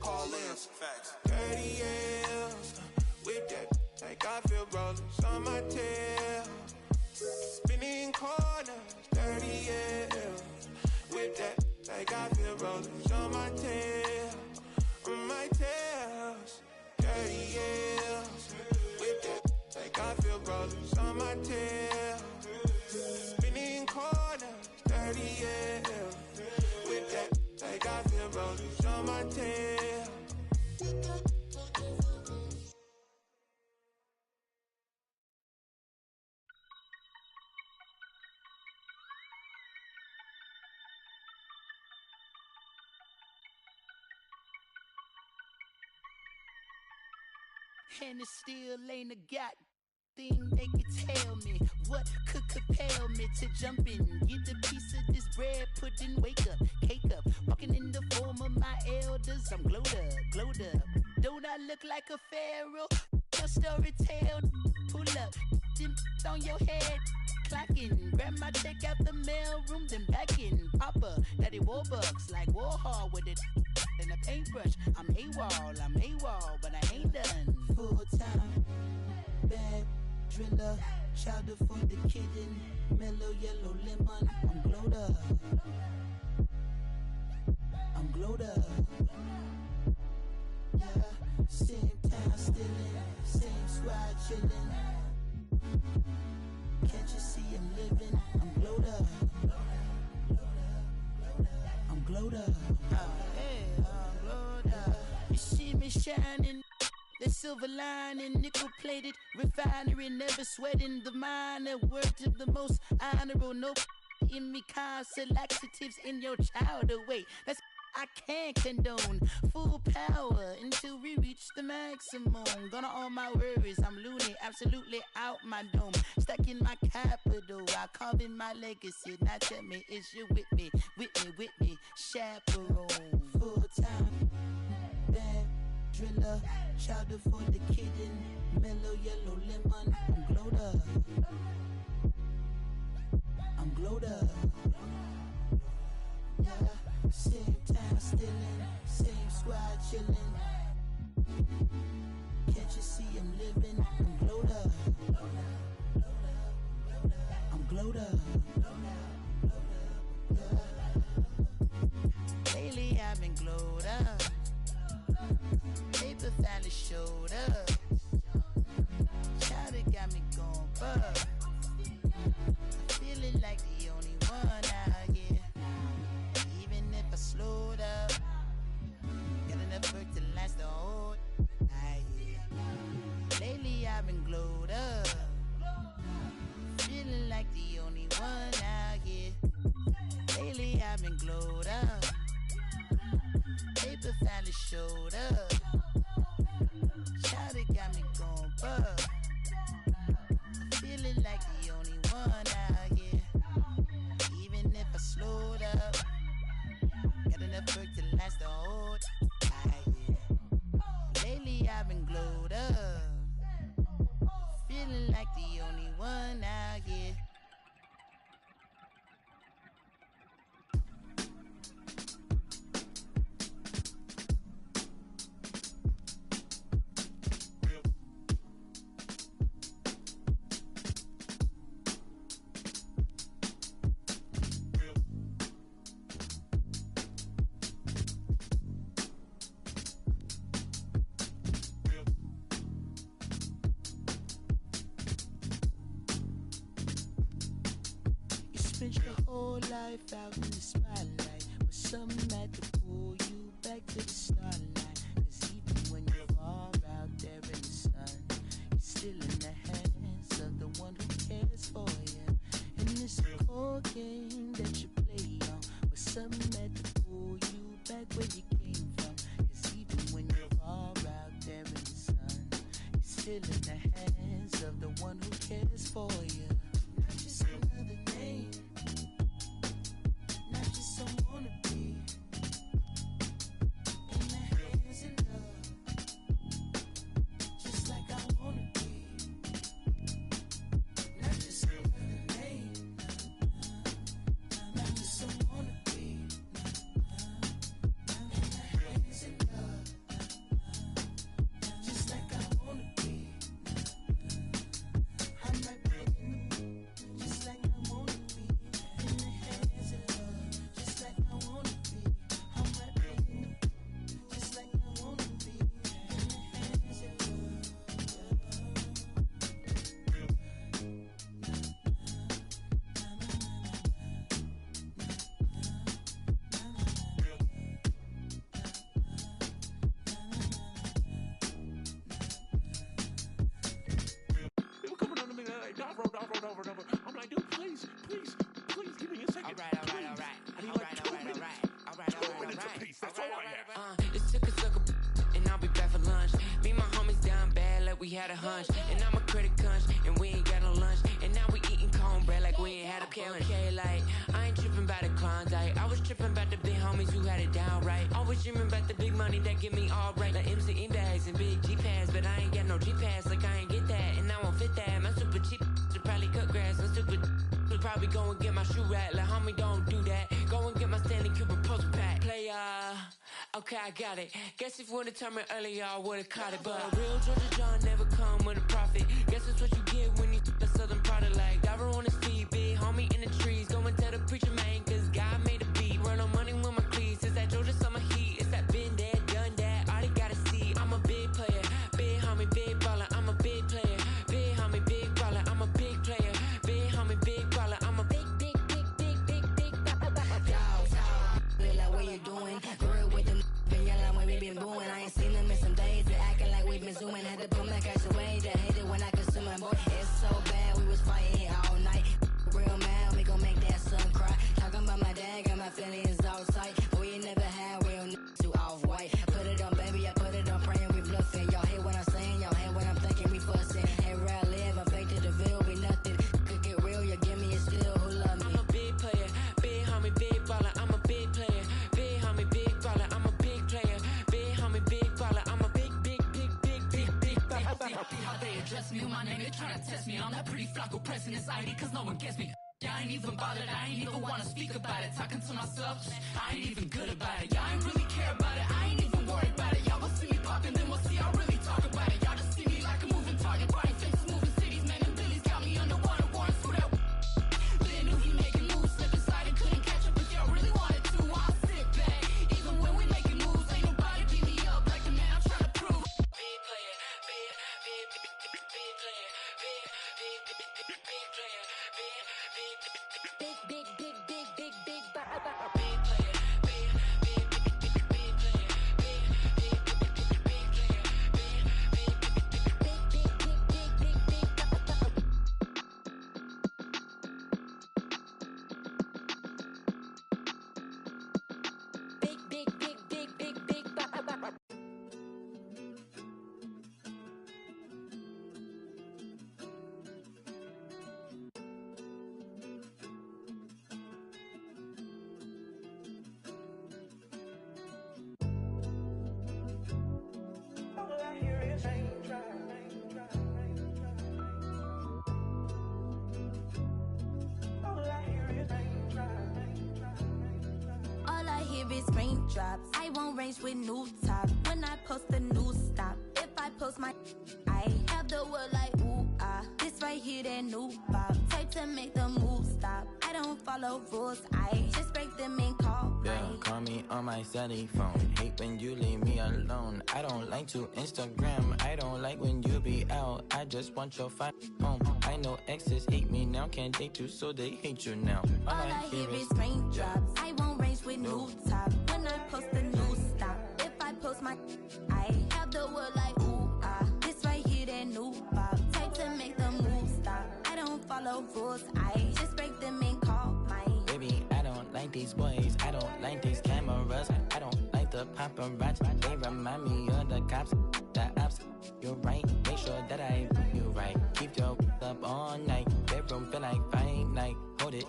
Call Lance. Facts. 30 years with that, like I feel rollers on my tail. Spinning corners, 30 years with that, like I feel rollers on my tail. On my tails, 30 years with that, like I feel rollers on my tail. Spinning corners, 30 years with that, like I feel rollers on my tail. And it still ain't a god thing they can tell me. What could compel me to jump in, get a piece of this bread, put in, wake up, cake up, walking in the form of my elders. I'm glowed up, glowed up. Don't I look like a pharaoh? Your story tale, pull up, dim on your head, clocking. Grab my check out the mail room, then back in. Papa, daddy Warbucks, like Warhol with it and a paintbrush. I'm AWOL, but I ain't done. Full time, bad driller, chowder for the kitten, mellow yellow lemon. I'm glowed up, I'm glowed up. Yeah, same time stealing, same squad chilling. shining. The silver lining, nickel plated refinery, never sweating the mine. A word to the most honorable, no in me, constant laxatives in your child away. That's I can't condone. Full power until we reach the maximum. Gonna all my worries, I'm loony, absolutely out my dome. Stuck in my capital, I carve in my legacy. Now tell me, is you with me, chaperone? Full time, bad driller, chowder for the kitten, mellow yellow lemon. I'm glowed up, I'm glowed up. Yeah, same time stealing, same squad chilling. Can't you see I'm living? I'm glowed up, I'm glowed up. Lately I've been glowed up. Paper finally showed up. Chowder got me going buck. Feeling like the only one out here. Even if I slowed up, got enough work to last the whole night. Lately I've been glowed up. Feeling like the only one out here. Lately I've been glowed up. Paper finally showed up. Chowder got me going buck. Feeling like the only one out here. Even if I slowed up, got enough work to last the whole night. Lately I've been glowed up. Feeling like the only one out here. Life out in the spotlight, but something had to pull you back to the starlight. Cause even when you're far out there in the sun, you're still in the hands of the one who cares for you. And this cold game that you play on, but something had to pull you back where you came from. Cause even when you're far out there in the sun, you're still in the hands of the one who cares for you. Not just another name. I wanna be in the hands of love, just like I wanna be. Not just another name, not just I wanna be in the hands of love, just like I wanna be. I might be in the just like I wanna be in the hands of love. Over and over. I'm like, dude, please give me a second. All right. I need like 2 minutes. All right. 2 minutes apiece. That's all I have. It took a sucker, and I'll be back for lunch. Me and my homies down bad like we had a hunch. And I'm a critic hunch, and we ain't got no lunch. And now we eating cornbread like we ain't had a punch. Okay, like, I ain't tripping about the Klondike. I was tripping about the big homies who had it down right. Always dreaming about the big money that get me all right. Like MC bags and big G-Pads, but I ain't got no G-Pads. Like I ain't get that, and I won't fit that. My super cheap probably cut grass. I'm stupid. Would probably go and get my shoe rack. Like, homie, don't do that. Go and get my Stanley Kubrick poster pack. Play, okay, I got it. Guess if you would've told me earlier, I would've caught it. But real Georgia John never come with a profit. Guess that's what you get when you took the southern product. Like, diver on his feet, big homie in the trees. Go and tell the preacher, man, cause God made a beat. Run on money with my cleats. It's that Georgia summer heat. It's that been there, done that. All they gotta see, I'm a big player. Big homie, big baller. I'm a big player. Big homie, big baller. I'm a big player. Big homie, big baller. I'm a big Real like what you doing. Real with them been yelling when we been booing. I ain't seen them in some days. test me. I'm that pretty Flacco pressing this ID cause no one gets me. Yeah, I ain't even bothered, I ain't even wanna speak about it. Talking to myself, I ain't even good about it. Y'all ain't really care about it, I ain't even worried about it. Y'all will see me poppin', then we'll see y'all really talk about it. Y'all just see me like a moving target, buying faces, moving cities, man, and Billy's got me underwater, warrants for that. They knew he making moves, slip inside and couldn't catch up if y'all really wanted to. I'll sit back, even when we making moves, ain't nobody beat me up like the man I'm trying to prove. Big player, big player, big player, big player. Raindrops. I won't range with new top. When I post a new stop, if I post my, I have the word like ooh ah. This right here, that new pop. Type to make the move stop. I don't follow rules. I just break them and call. Yeah, call me on my celly phone. Hate when you leave me alone. I don't like to Instagram. I don't like when you be out. I just want your fine home. I know exes hate me now. Can't date you, so they hate you now. All I hear is raindrops. I won't range with new top. When I post a new stop, if I post my, I have the word like ooh ah. This right here, that new pop. Type to make the move stop. I don't follow rules. I just break them and call mine. Baby, I don't like these boys. I don't like these cameras. I don't like the paparazzi. They remind me of the cops, the ops. You're right. Make sure that I do you right. Keep your up all night. Bedroom feel like fight night. Hold it,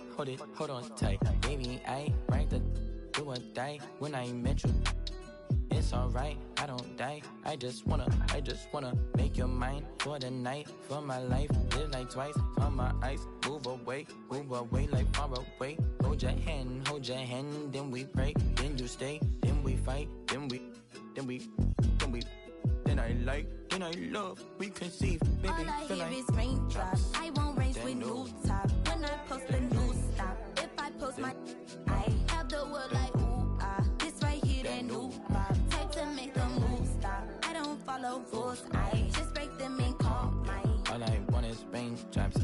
hold on tight. Baby, I write the do or die when I met you. It's alright, I don't die. I just wanna make your mind for the night, for my life. Live like twice on my eyes. Move away like far away. Hold your hand, then we pray. Then you stay, then we fight, then I love, we conceive. Baby, all I feel hear like is raindrops. I won't range with new top. When I post a new stop, if I post my, I have the word like ooh ah. This right here, that new pop. Type to make the move stop. I don't follow rules. I just break them and call mine. all I want is raindrops.